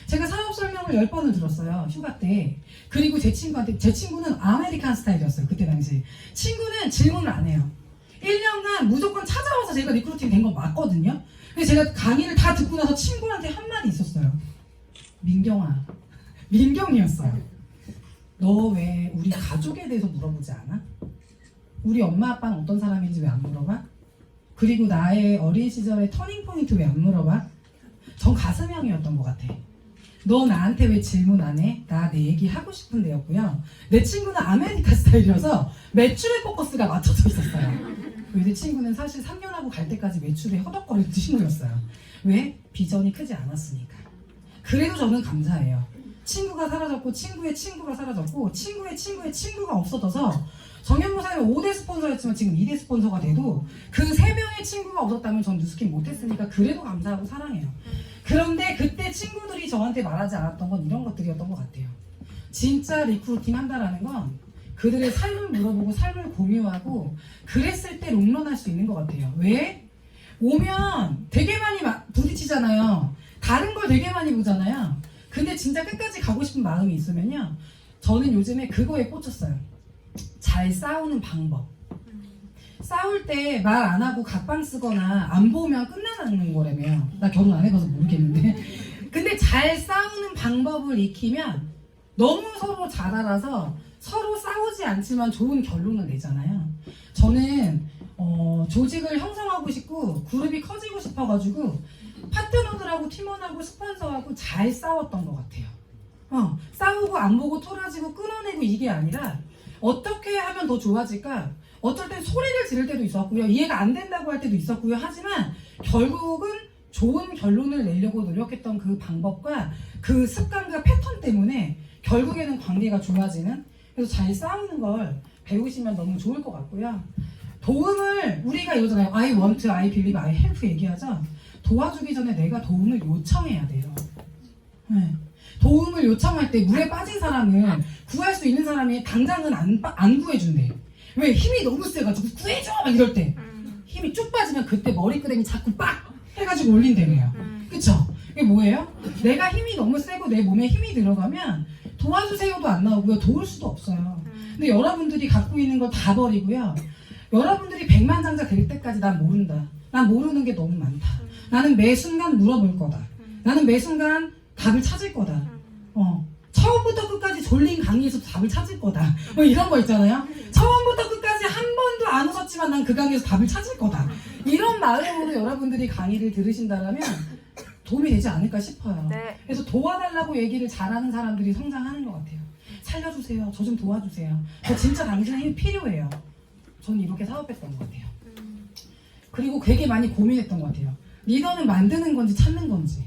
제가 사업 설명을 10번을 들었어요 휴가 때. 그리고 제 친구는 아메리칸 스타일이었어요 그때 당시. 친구는 질문을 안 해요. 1년간 무조건 찾아와서 제가 리크루팅 된 건 맞거든요. 근데 제가 강의를 다 듣고 나서 친구한테 한마디 있었어요. 민경아, 민경이었어요. 너 왜 우리 가족에 대해서 물어보지 않아? 우리 엄마 아빠는 어떤 사람인지 왜 안 물어봐? 그리고 나의 어린 시절의 터닝포인트 왜 안 물어봐? 전 가슴형이었던 것 같아. 너 나한테 왜 질문 안 해? 나 내 얘기 하고 싶은데였고요. 내 친구는 아메리카 스타일이어서 매출에 포커스가 맞춰져 있었어요. 내 친구는 사실 3년하고 갈 때까지 매출에 허덕거리는 친구였어요. 왜? 비전이 크지 않았으니까. 그래도 저는 감사해요. 친구가 사라졌고 친구의 친구가 사라졌고 친구의 친구의 친구가 없어져서 정연무사는 5대 스폰서였지만 지금 2대 스폰서가 돼도 그 3명의 친구가 없었다면 전 뉴스킨 못했으니까 그래도 감사하고 사랑해요. 그런데 그때 친구들이 저한테 말하지 않았던 건 이런 것들이었던 것 같아요. 진짜 리크루팅 한다라는 건 그들의 삶을 물어보고 삶을 공유하고 그랬을 때 롱런할 수 있는 것 같아요. 왜? 오면 되게 많이 부딪히잖아요. 다른 걸 되게 많이 보잖아요. 근데 진짜 끝까지 가고 싶은 마음이 있으면요 저는 요즘에 그거에 꽂혔어요. 잘 싸우는 방법. 싸울 때 말 안 하고 각방 쓰거나 안 보면 끝나는 거라며. 나 결혼 안 해봐서 모르겠는데 근데 잘 싸우는 방법을 익히면 너무 서로 잘 알아서 서로 싸우지 않지만 좋은 결론을 내잖아요. 저는 조직을 형성하고 싶고 그룹이 커지고 싶어가지고 파트너들하고 팀원하고 스폰서하고 잘 싸웠던 것 같아요. 싸우고 안 보고 토라지고 끊어내고 이게 아니라 어떻게 하면 더 좋아질까? 어쩔 땐 소리를 지를 때도 있었고요. 이해가 안 된다고 할 때도 있었고요. 하지만 결국은 좋은 결론을 내려고 노력했던 그 방법과 그 습관과 패턴 때문에 결국에는 관계가 좋아지는, 그래서 잘 싸우는 걸 배우시면 너무 좋을 것 같고요. 도움을 우리가 이러잖아요. I want, I believe, I help 얘기하죠. 도와주기 전에 내가 도움을 요청해야 돼요. 네. 도움을 요청할 때 물에 빠진 사람을 구할 수 있는 사람이 당장은 안 구해준대. 왜? 힘이 너무 세가지고 구해줘! 막 이럴 때 힘이 쭉 빠지면 그때 머리끄댕이 자꾸 빡! 해가지고 올린다며요. 그쵸? 이게 뭐예요? 내가 힘이 너무 세고 내 몸에 힘이 들어가면 도와주세요도 안 나오고요. 도울 수도 없어요. 근데 여러분들이 갖고 있는 걸 다 버리고요. 여러분들이 백만장자 될 때까지 난 모른다. 난 모르는 게 너무 많다. 나는 매 순간 물어볼 거다. 나는 매 순간 답을 찾을 거다. 처음부터 끝까지 졸린 강의에서 답을 찾을 거다. 뭐 이런 거 있잖아요. 처음부터 끝까지 한 번도 안 웃었지만 난 그 강의에서 답을 찾을 거다. 이런 마음으로 여러분들이 강의를 들으신다면 도움이 되지 않을까 싶어요. 네. 그래서 도와달라고 얘기를 잘하는 사람들이 성장하는 것 같아요. 살려주세요. 저 좀 도와주세요. 저 진짜 당신의 힘이 필요해요. 저는 이렇게 사업했던 것 같아요. 그리고 되게 많이 고민했던 것 같아요. 리더는 만드는 건지 찾는 건지.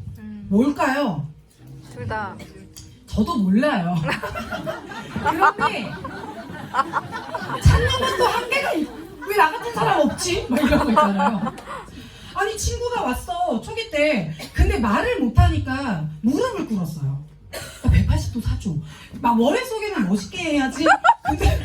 뭘까요? 둘 다. 저도 몰라요. 그런데 찾는 것도 한계가 왜 나 같은 사람 없지? 막 이런 거 있잖아요. 아니 친구가 왔어 초기 때. 근데 말을 못하니까 무릎을 꿇었어요. 나 180도 사줘. 막 머릿속에는 멋있게 해야지. 근데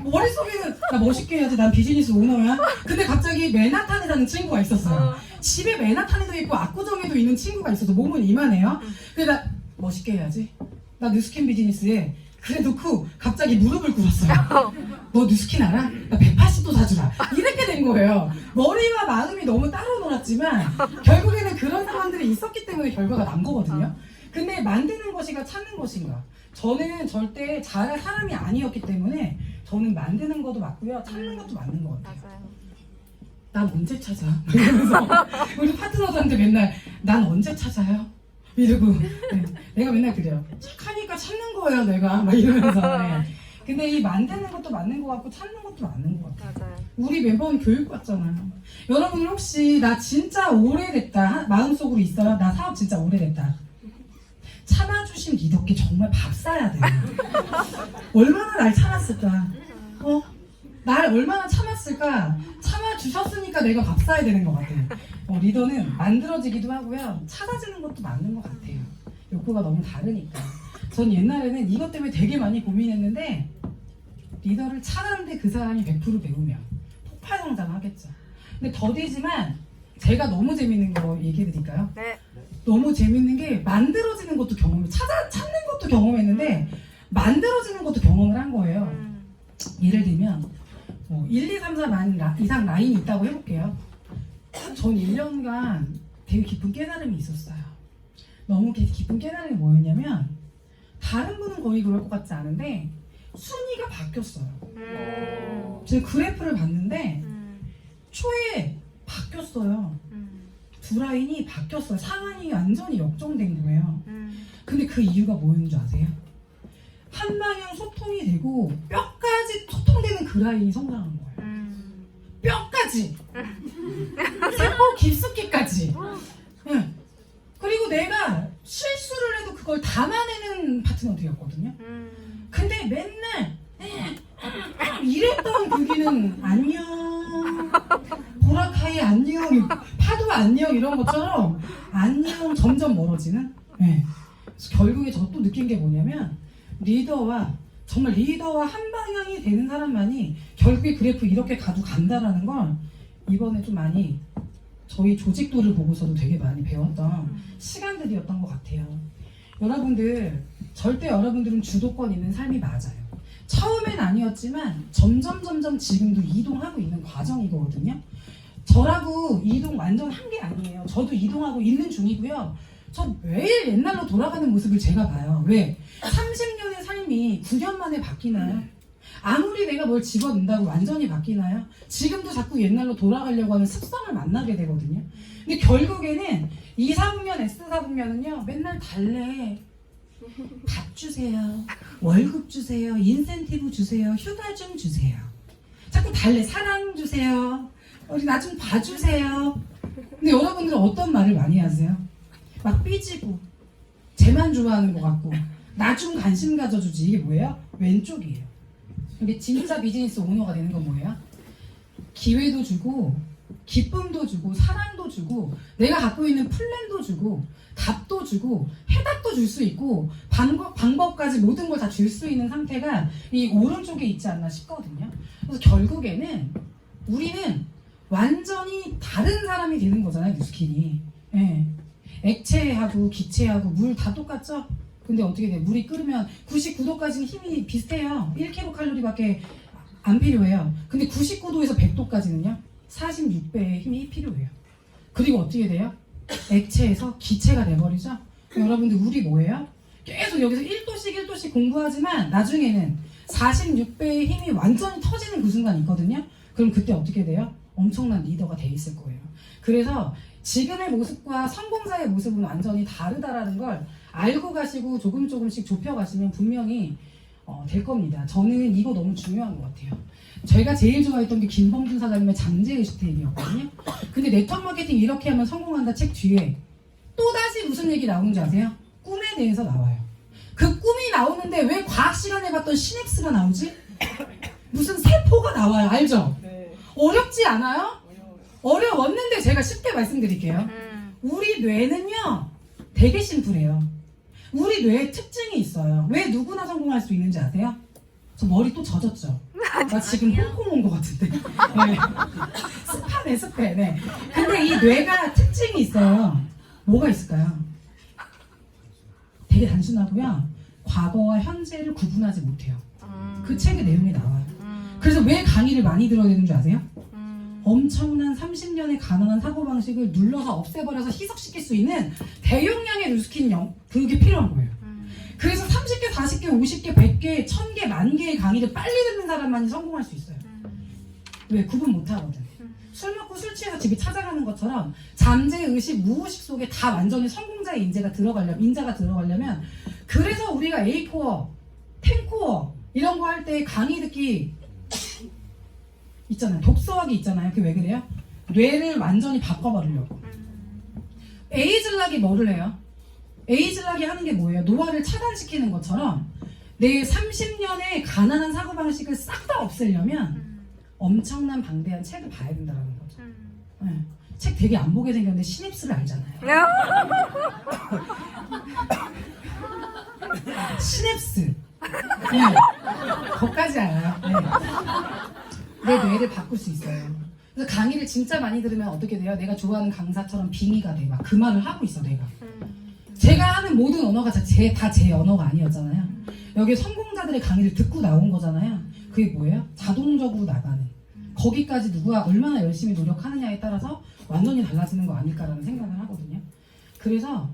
머릿속에는 나 멋있게 해야지. 난 비즈니스 오너야. 근데 갑자기 맨하탄에 사는 친구가 있었어요. 집에 맨하탄에도 있고 압구정에도 있는 친구가 있어서 몸은 이만해요. 근데 나 멋있게 해야지. 나 뉴스킨 비즈니스에 그래 놓고 갑자기 무릎을 꿇었어요. 너 뉴스킨 알아? 나 180도 사주라. 이렇게 된 거예요. 머리와 마음이 너무 따로 놀았지만 결국에는 그런 사람들이 있었기 때문에 결과가 난 거거든요. 근데 만드는 것인가 찾는 것인가? 저는 절대 잘할 사람이 아니었기 때문에 저는 만드는 것도 맞고요. 찾는 것도 맞는 것 같아요. 맞아요. 난 언제 찾아? 이러면서 우리 파트너들한테 맨날 난 언제 찾아요? 이러고 네. 내가 맨날 그래요. 착하니까 찾는 거예요 내가 막 이러면서 네. 근데 이 만드는 것도 맞는 것 같고 찾는 것도 맞는 것 같아요. 맞아요. 우리 매번 교육 받잖아요. 여러분 혹시 나 진짜 오래됐다 마음속으로 있어요? 나 사업 진짜 오래됐다. 참아주신 리더께 정말 밥 사야 돼요. 얼마나 날 참았을까? 날 얼마나 참았을까? 참아주셨으니까 내가 밥 사야 되는 것 같아요. 리더는 만들어지기도 하고요. 찾아지는 것도 맞는 것 같아요. 욕구가 너무 다르니까. 전 옛날에는 이것 때문에 되게 많이 고민했는데 리더를 찾았는데 그 사람이 100% 배우면 폭발 성장하겠죠. 근데 더디지만 제가 너무 재밌는 거 얘기해 드릴까요? 네. 너무 재밌는 게 만들어지는 것도 찾는 것도 경험했는데 만들어지는 것도 경험을 한 거예요. 예를 들면 1, 2, 3, 4 이상 라인이 있다고 해볼게요. 전 1년간 되게 깊은 깨달음이 있었어요. 너무 깊은 깨달음이 뭐였냐면 다른 분은 거의 그럴 것 같지 않은데 순위가 바뀌었어요. 제가 그래프를 봤는데 초에 바뀌었어요. 두 라인이 바뀌었어요. 상황이 완전히 역전된 거예요. 근데 그 이유가 뭐였는 줄 아세요? 한 방향 소통이 되고 뼈까지 소통되는 그 라인이 성장한 거예요. 뼈까지 세포 깊숙이까지. 응. 그리고 내가 실수를 해도 그걸 담아내는 파트너들이었거든요. 근데 맨날 이랬던 그기는 안녕 보라카이 안녕 파도 안녕 이런 것처럼 안녕 점점 멀어지는. 네. 그래서 결국에 저 또 느낀 게 뭐냐면 정말 리더와 한 방향이 되는 사람만이 결국에 그래프 이렇게 가도 간다라는 걸 이번에 좀 많이 저희 조직도를 보고서도 되게 많이 배웠던 시간들이었던 것 같아요. 여러분들 절대 여러분들은 주도권 있는 삶이 맞아요. 처음엔 아니었지만 점점 지금도 이동하고 있는 과정이거든요. 저라고 이동 완전 한 게 아니에요. 저도 이동하고 있는 중이고요. 저 매일 옛날로 돌아가는 모습을 제가 봐요. 왜? 30년의 삶이 9년 만에 바뀌나요? 아무리 내가 뭘 집어넣는다고 완전히 바뀌나요? 지금도 자꾸 옛날로 돌아가려고 하는 습성을 만나게 되거든요. 근데 결국에는 2사분면, S사분면은요 맨날 달래. 밥 주세요. 월급 주세요. 인센티브 주세요. 휴가 좀 주세요. 자꾸 달래. 사랑 주세요. 우리 나 좀 봐주세요. 근데 여러분들은 어떤 말을 많이 하세요? 막 삐지고 쟤만 좋아하는 것 같고 나 좀 관심 가져주지. 이게 뭐예요? 왼쪽이에요. 근데 진짜 비즈니스 오너가 되는 건 뭐예요? 기회도 주고 기쁨도 주고 사랑도 주고 내가 갖고 있는 플랜도 주고 답도 주고 해답도 줄 수 있고 방법까지 모든 걸 다 줄 수 있는 상태가 이 오른쪽에 있지 않나 싶거든요. 그래서 결국에는 우리는 완전히 다른 사람이 되는 거잖아요. 뉴스킨이. 네. 액체하고 기체하고 물 다 똑같죠? 근데 어떻게 돼? 물이 끓으면 99도까지는 힘이 비슷해요. 1kcal밖에 안 필요해요. 근데 99도에서 100도까지는요 46배의 힘이 필요해요. 그리고 어떻게 돼요? 액체에서 기체가 돼버리죠. 여러분들 우리 뭐예요? 계속 여기서 1도씩 공부하지만 나중에는 46배의 힘이 완전히 터지는 그 순간 있거든요. 그럼 그때 어떻게 돼요? 엄청난 리더가 돼 있을 거예요. 그래서 지금의 모습과 성공자의 모습은 완전히 다르다라는 걸 알고 가시고 조금씩 좁혀가시면 분명히 될 겁니다. 저는 이거 너무 중요한 것 같아요. 제가 제일 좋아했던 게 김범준 사장님의 잠재의식템이었거든요. 근데 네트워크 마케팅 이렇게 하면 성공한다 책 뒤에 또다시 무슨 얘기 나오는지 아세요? 꿈에 대해서 나와요. 그 꿈이 나오는데 왜 과학 시간에 봤던 시냅스가 나오지? 무슨 세포가 나와요. 알죠? 네. 어렵지 않아요? 어려웠는데 제가 쉽게 말씀드릴게요. 우리 뇌는요 되게 심플해요. 우리 뇌에 특징이 있어요. 왜 누구나 성공할 수 있는지 아세요? 저 머리 또 젖었죠? 나 지금 홍콩 온 것 같은데. 네. 습하네 습해. 네. 근데 이 뇌가 특징이 있어요. 뭐가 있을까요? 되게 단순하고요. 과거와 현재를 구분하지 못해요. 그 책의 내용이 나와요. 그래서 왜 강의를 많이 들어야 되는 줄 아세요? 엄청난 30년의 가난한 사고방식을 눌러서 없애버려서 희석시킬 수 있는 대용량의 루스킨 그게 필요한 거예요. 그래서 30개, 40개, 50개, 100개, 1000개, 10,000개의 강의를 빨리 듣는 사람만이 성공할 수 있어요. 왜? 구분 못하거든. 술 먹고 술 취해서 집에 찾아가는 것처럼 잠재의식, 무의식 속에 다 완전히 성공자의 인자가 들어가려면 그래서 우리가 A4, 10코어 이런 거 할 때 강의 듣기 있잖아요. 독서하기 있잖아요. 그게 왜 그래요? 뇌를 완전히 바꿔버리려고. 에이즐락이 뭐를 해요? 에이즐락이 하는 게 뭐예요? 노화를 차단시키는 것처럼 내 30년의 가난한 사고방식을 싹 다 없애려면 엄청난 방대한 책을 봐야 된다는 거죠. 네. 책 되게 안 보게 생겼는데 시냅스를 알잖아요. 시냅스. 네. 거기까지 알아요. 네. 내 뇌를 바꿀 수 있어요. 그래서 강의를 진짜 많이 들으면 어떻게 돼요? 내가 좋아하는 강사처럼 빙의가 돼. 막 그 말을 하고 있어 내가. 제가 하는 모든 언어가 다 제 언어가 아니었잖아요. 여기 성공자들의 강의를 듣고 나온 거잖아요. 그게 뭐예요? 자동적으로 나가는. 거기까지 누가 얼마나 열심히 노력하느냐에 따라서 완전히 달라지는 거 아닐까라는 생각을 하거든요. 그래서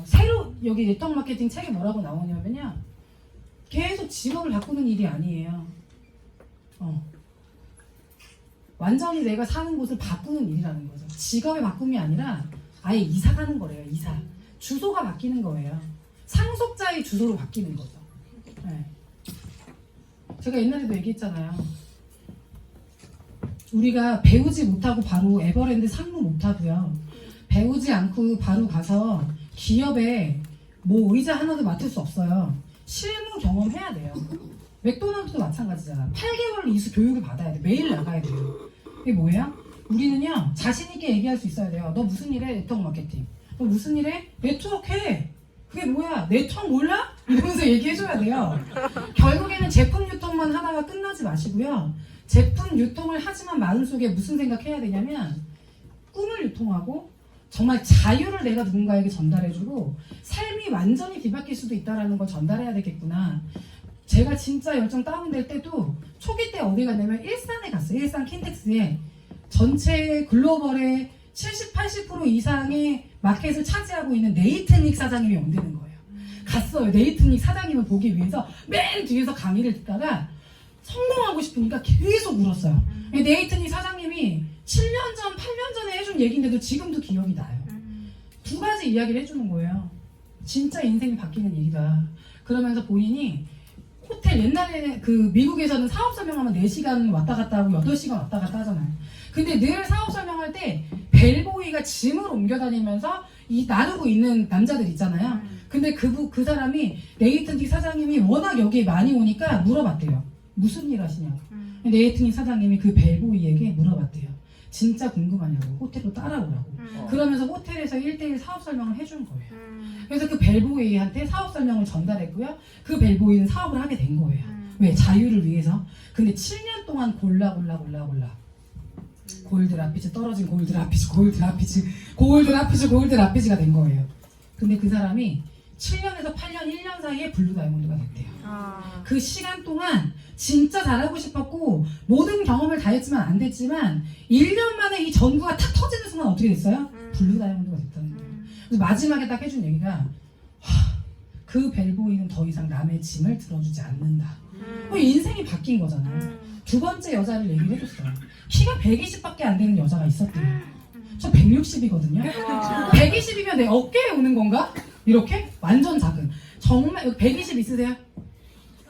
새로 여기 네트워크 마케팅 책에 뭐라고 나오냐면요. 계속 직업을 바꾸는 일이 아니에요. 완전히 내가 사는 곳을 바꾸는 일이라는 거죠. 직업의 바꿈이 아니라 아예 이사 가는 거래요. 이사. 주소가 바뀌는 거예요. 상속자의 주소로 바뀌는 거죠. 네. 제가 옛날에도 얘기했잖아요. 우리가 배우지 못하고 바로 에버랜드 상무 못하고요. 배우지 않고 바로 가서 기업에 뭐 의자 하나도 맡을 수 없어요. 실무 경험해야 돼요. 맥도날드도 마찬가지잖아. 8개월 이수 교육을 받아야 돼. 매일 나가야 돼요. 이게 뭐예요? 우리는요 자신있게 얘기할 수 있어야 돼요. 너 무슨 일 해? 네트워크 마케팅. 너 무슨 일 해? 네트워크 해. 그게 뭐야? 네트워크 몰라? 이러면서 얘기해줘야 돼요. 결국에는 제품 유통만 하다가 끝나지 마시고요. 제품 유통을 하지만 마음속에 무슨 생각해야 되냐면 꿈을 유통하고 정말 자유를 내가 누군가에게 전달해주고 삶이 완전히 뒤바뀔 수도 있다는 걸 전달해야 되겠구나. 제가 진짜 열정 다운될 때도 초기 때 어디 갔냐면 일산에 갔어요. 일산 킨텍스에 전체 글로벌의 70, 80% 이상의 마켓을 차지하고 있는 네이트닉 사장님이 온다는 거예요. 갔어요. 네이트닉 사장님을 보기 위해서 맨 뒤에서 강의를 듣다가 성공하고 싶으니까 계속 울었어요. 네이트닉 사장님이 7년 전, 8년 전에 해준 얘기인데도 지금도 기억이 나요. 두 가지 이야기를 해주는 거예요. 진짜 인생이 바뀌는 얘기다. 그러면서 본인이 호텔 옛날에 그 미국에서는 사업 설명하면 4시간 왔다 갔다 하고 8시간 왔다 갔다 하잖아요. 근데 늘 사업 설명할 때 벨보이가 짐을 옮겨 다니면서 나르고 있는 남자들 있잖아요. 근데 그 사람이 네이트닉 사장님이 워낙 여기에 많이 오니까 물어봤대요. 무슨 일 하시냐고. 네이트닉 사장님이 그 벨보이에게 물어봤대요. 진짜 궁금하냐고. 호텔로 따라오라고. 그러면서 호텔에서 1대1 사업 설명을 해준 거예요. 그래서 그 벨보이한테 사업 설명을 전달했고요. 그 벨보이는 사업을 하게 된 거예요. 왜? 자유를 위해서. 근데 7년 동안 골라 골드 라피즈 떨어진 골드 라피즈가 된 거예요. 근데 그 사람이 7년에서 8년, 1년 사이에 블루 다이몬드가 됐대요. 그 시간 동안 진짜 잘하고 싶었고 모든 경험을 다 했지만 안 됐지만 1년 만에 이 전구가 탁 터지는 순간 어떻게 됐어요? 블루 다이아몬드가 됐다는 거예요. 그래서 마지막에 딱 해준 얘기가 그 벨보이는 더 이상 남의 짐을 들어주지 않는다. 인생이 바뀐 거잖아요. 두 번째 여자를 얘기를 해줬어요. 키가 120밖에 안 되는 여자가 있었대요. 저 160이거든요. 120이면 내 어깨에 오는 건가? 이렇게? 완전 작은. 정말 120 있으세요?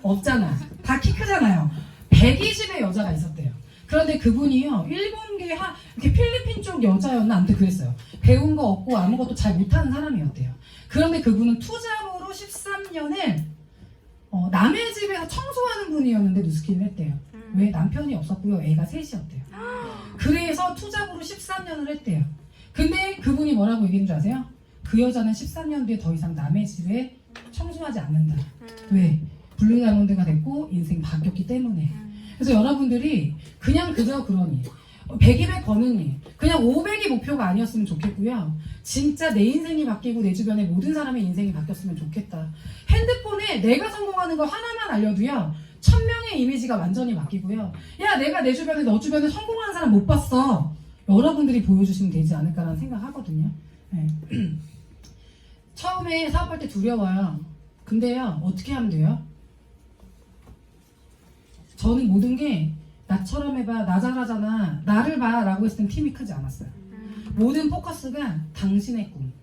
없잖아. 다 키 크잖아요. 120의 여자가 있었대요. 그런데 그분이요, 일본계 이렇게 필리핀 쪽 여자였나? 아무튼 그랬어요. 배운 거 없고 아무것도 잘 못하는 사람이었대요. 그런데 그분은 투잡으로 13년을 남의 집에서 청소하는 분이었는데 누스키를 했대요. 왜? 남편이 없었고요. 애가 셋이었대요. 그래서 투잡으로 13년을 했대요. 근데 그분이 뭐라고 얘기한 줄 아세요? 그 여자는 13년 뒤에 더 이상 남의 집에 청소하지 않는다. 왜? 블루 다이아몬드가 됐고 인생 바뀌었기 때문에. 그래서 여러분들이 그냥 그저 그러니 100에 거느니 그냥 500이 목표가 아니었으면 좋겠고요. 진짜 내 인생이 바뀌고 내 주변의 모든 사람의 인생이 바뀌었으면 좋겠다. 핸드폰에 내가 성공하는 거 하나만 알려도요, 1000명의 이미지가 완전히 바뀌고요. 야, 내가 내 주변에 너 주변에 성공하는 사람 못 봤어. 여러분들이 보여주시면 되지 않을까라는 생각하거든요. 네. 처음에 사업할 때 두려워요. 근데요, 어떻게 하면 돼요? 저는 모든 게 나처럼 해봐, 나 잘하잖아, 나를 봐 라고 했을 땐 팀이 크지 않았어요. 모든 포커스가 당신의 꿈,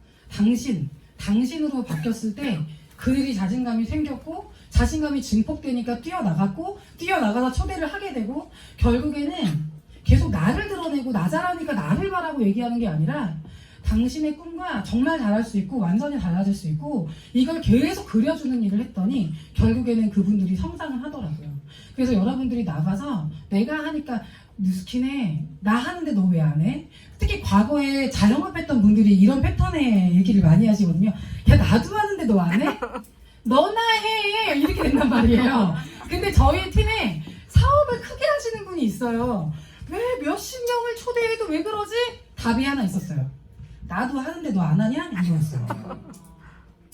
당신으로 바뀌었을 때 그들이 자신감이 생겼고 자신감이 증폭되니까 뛰어나가서 초대를 하게 되고, 결국에는 계속 나를 드러내고 나 잘하니까 나를 봐라고 얘기하는 게 아니라 당신의 꿈과 정말 잘할 수 있고 완전히 달라질 수 있고 이걸 계속 그려주는 일을 했더니 결국에는 그분들이 성장을 하더라고요. 그래서 여러분들이 나가서 내가 하니까 누스키네, 나 하는데 너 왜 안 해? 특히 과거에 자영업했던 분들이 이런 패턴의 얘기를 많이 하시거든요. 야, 나도 하는데 너 안 해? 너나 해! 이렇게 된단 말이에요. 근데 저희 팀에 사업을 크게 하시는 분이 있어요. 왜 몇십 명을 초대해도 왜 그러지? 답이 하나 있었어요. 나도 하는데 너 안 하냐? 이거였어요.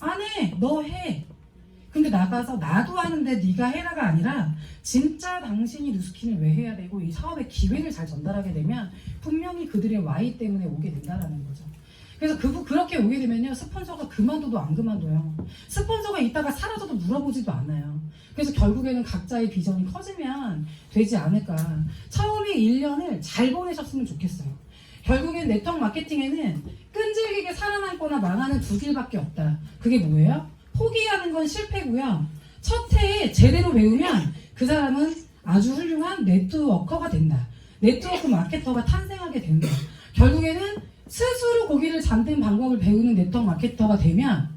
안 해! 너 해! 근데 나가서 나도 하는데 네가 해라가 아니라 진짜 당신이 누스킨을 왜 해야 되고 이 사업의 기회를 잘 전달하게 되면 분명히 그들의 Y 때문에 오게 된다라는 거죠. 그래서 그렇게 오게 되면요, 스폰서가 그만둬도 안 그만둬요. 스폰서가 있다가 사라져도 물어보지도 않아요. 그래서 결국에는 각자의 비전이 커지면 되지 않을까. 처음에 1년을 잘 보내셨으면 좋겠어요. 결국엔 네트워크 마케팅에는 끈질기게 살아남거나 망하는 두 길밖에 없다. 그게 뭐예요? 포기하는 건 실패고요. 첫 해에 제대로 배우면 그 사람은 아주 훌륭한 네트워커가 된다. 네트워크 마케터가 탄생하게 된다. 결국에는 스스로 고기를 잡는 방법을 배우는 네트워크 마케터가 되면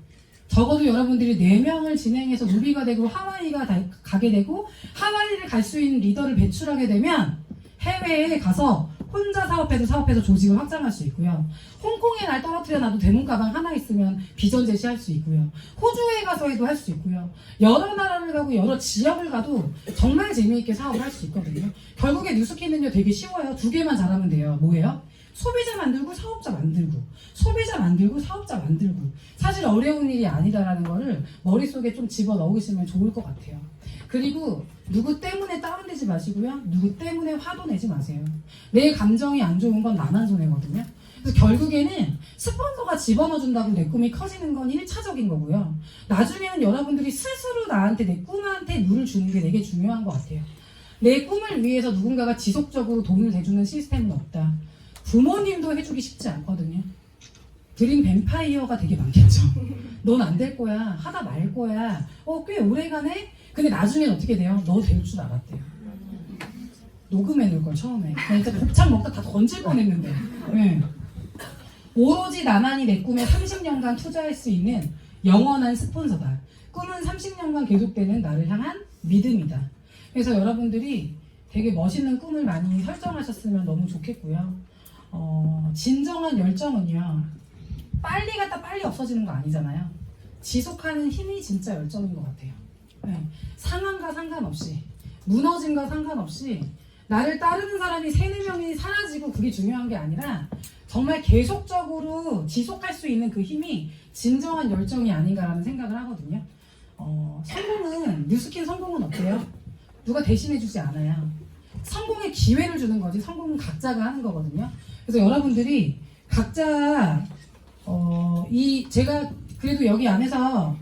적어도 여러분들이 4명을 진행해서 누비가 되고 하와이가 가게 되고 하와이를 갈 수 있는 리더를 배출하게 되면 해외에 가서 혼자 사업해서 조직을 확장할 수 있고요. 홍콩에 날 떨어뜨려놔도 대문 가방 하나 있으면 비전 제시할 수 있고요. 호주에 가서 해도 할 수 있고요. 여러 나라를 가고 여러 지역을 가도 정말 재미있게 사업을 할 수 있거든요. 결국에 뉴스키는요, 되게 쉬워요. 2개만 잘하면 돼요. 뭐예요? 소비자 만들고 사업자 만들고, 소비자 만들고 사업자 만들고. 사실 어려운 일이 아니다라는 거를 머릿속에 좀 집어넣으시면 좋을 것 같아요. 그리고 누구 때문에 다운되지 마시고요. 누구 때문에 화도 내지 마세요. 내 감정이 안 좋은 건 나만 손해거든요. 그래서 결국에는 스폰서가 집어넣어준다고 내 꿈이 커지는 건 1차적인 거고요. 나중에는 여러분들이 스스로 나한테, 내 꿈한테 물을 주는 게 되게 중요한 것 같아요. 내 꿈을 위해서 누군가가 지속적으로 돈을 대주는 시스템은 없다. 부모님도 해주기 쉽지 않거든요. 드림 뱀파이어가 되게 많겠죠. 넌 안 될 거야. 하다 말 거야. 꽤 오래가네? 근데 나중엔 어떻게 돼요? 너 될 줄 알았대요. 녹음해놓을 걸 처음에. 그러니까 곱창 먹다 다 던질 뻔했는데. 네. 오로지 나만이 내 꿈에 30년간 투자할 수 있는 영원한 스폰서다. 꿈은 30년간 계속되는 나를 향한 믿음이다. 그래서 여러분들이 되게 멋있는 꿈을 많이 설정하셨으면 너무 좋겠고요. 진정한 열정은요, 빨리 갔다 빨리 없어지는 거 아니잖아요. 지속하는 힘이 진짜 열정인 것 같아요. 네. 상황과 상관없이, 무너짐과 상관없이 나를 따르는 사람이 3-4명이 사라지고 그게 중요한 게 아니라 정말 계속적으로 지속할 수 있는 그 힘이 진정한 열정이 아닌가라는 생각을 하거든요. 성공은, 뉴스킨 성공은 어때요? 누가 대신해주지 않아요. 성공의 기회를 주는 거지 성공은 각자가 하는 거거든요. 그래서 여러분들이 각자 제가 그래도 여기 안에서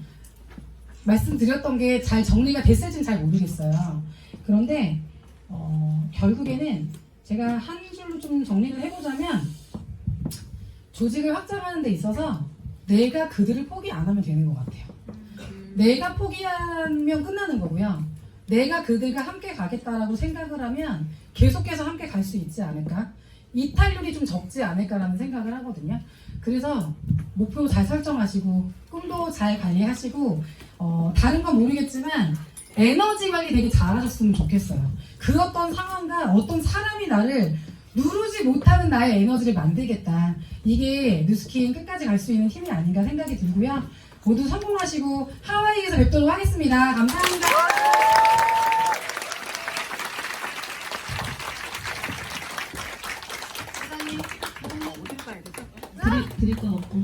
말씀드렸던 게 잘 정리가 됐을지는 잘 모르겠어요. 그런데 결국에는 제가 한 줄로 좀 정리를 해보자면 조직을 확장하는 데 있어서 내가 그들을 포기 안 하면 되는 것 같아요. 내가 포기하면 끝나는 거고요. 내가 그들과 함께 가겠다라고 생각을 하면 계속해서 함께 갈 수 있지 않을까? 이탈률이 좀 적지 않을까라는 생각을 하거든요. 그래서 목표 잘 설정하시고 꿈도 잘 관리하시고 다른 건 모르겠지만 에너지 관리 되게 잘하셨으면 좋겠어요. 그 어떤 상황과 어떤 사람이 나를 누르지 못하는 나의 에너지를 만들겠다. 이게 뉴스킨 끝까지 갈 수 있는 힘이 아닌가 생각이 들고요. 모두 성공하시고 하와이에서 뵙도록 하겠습니다. 감사합니다. 드릴 건 없고.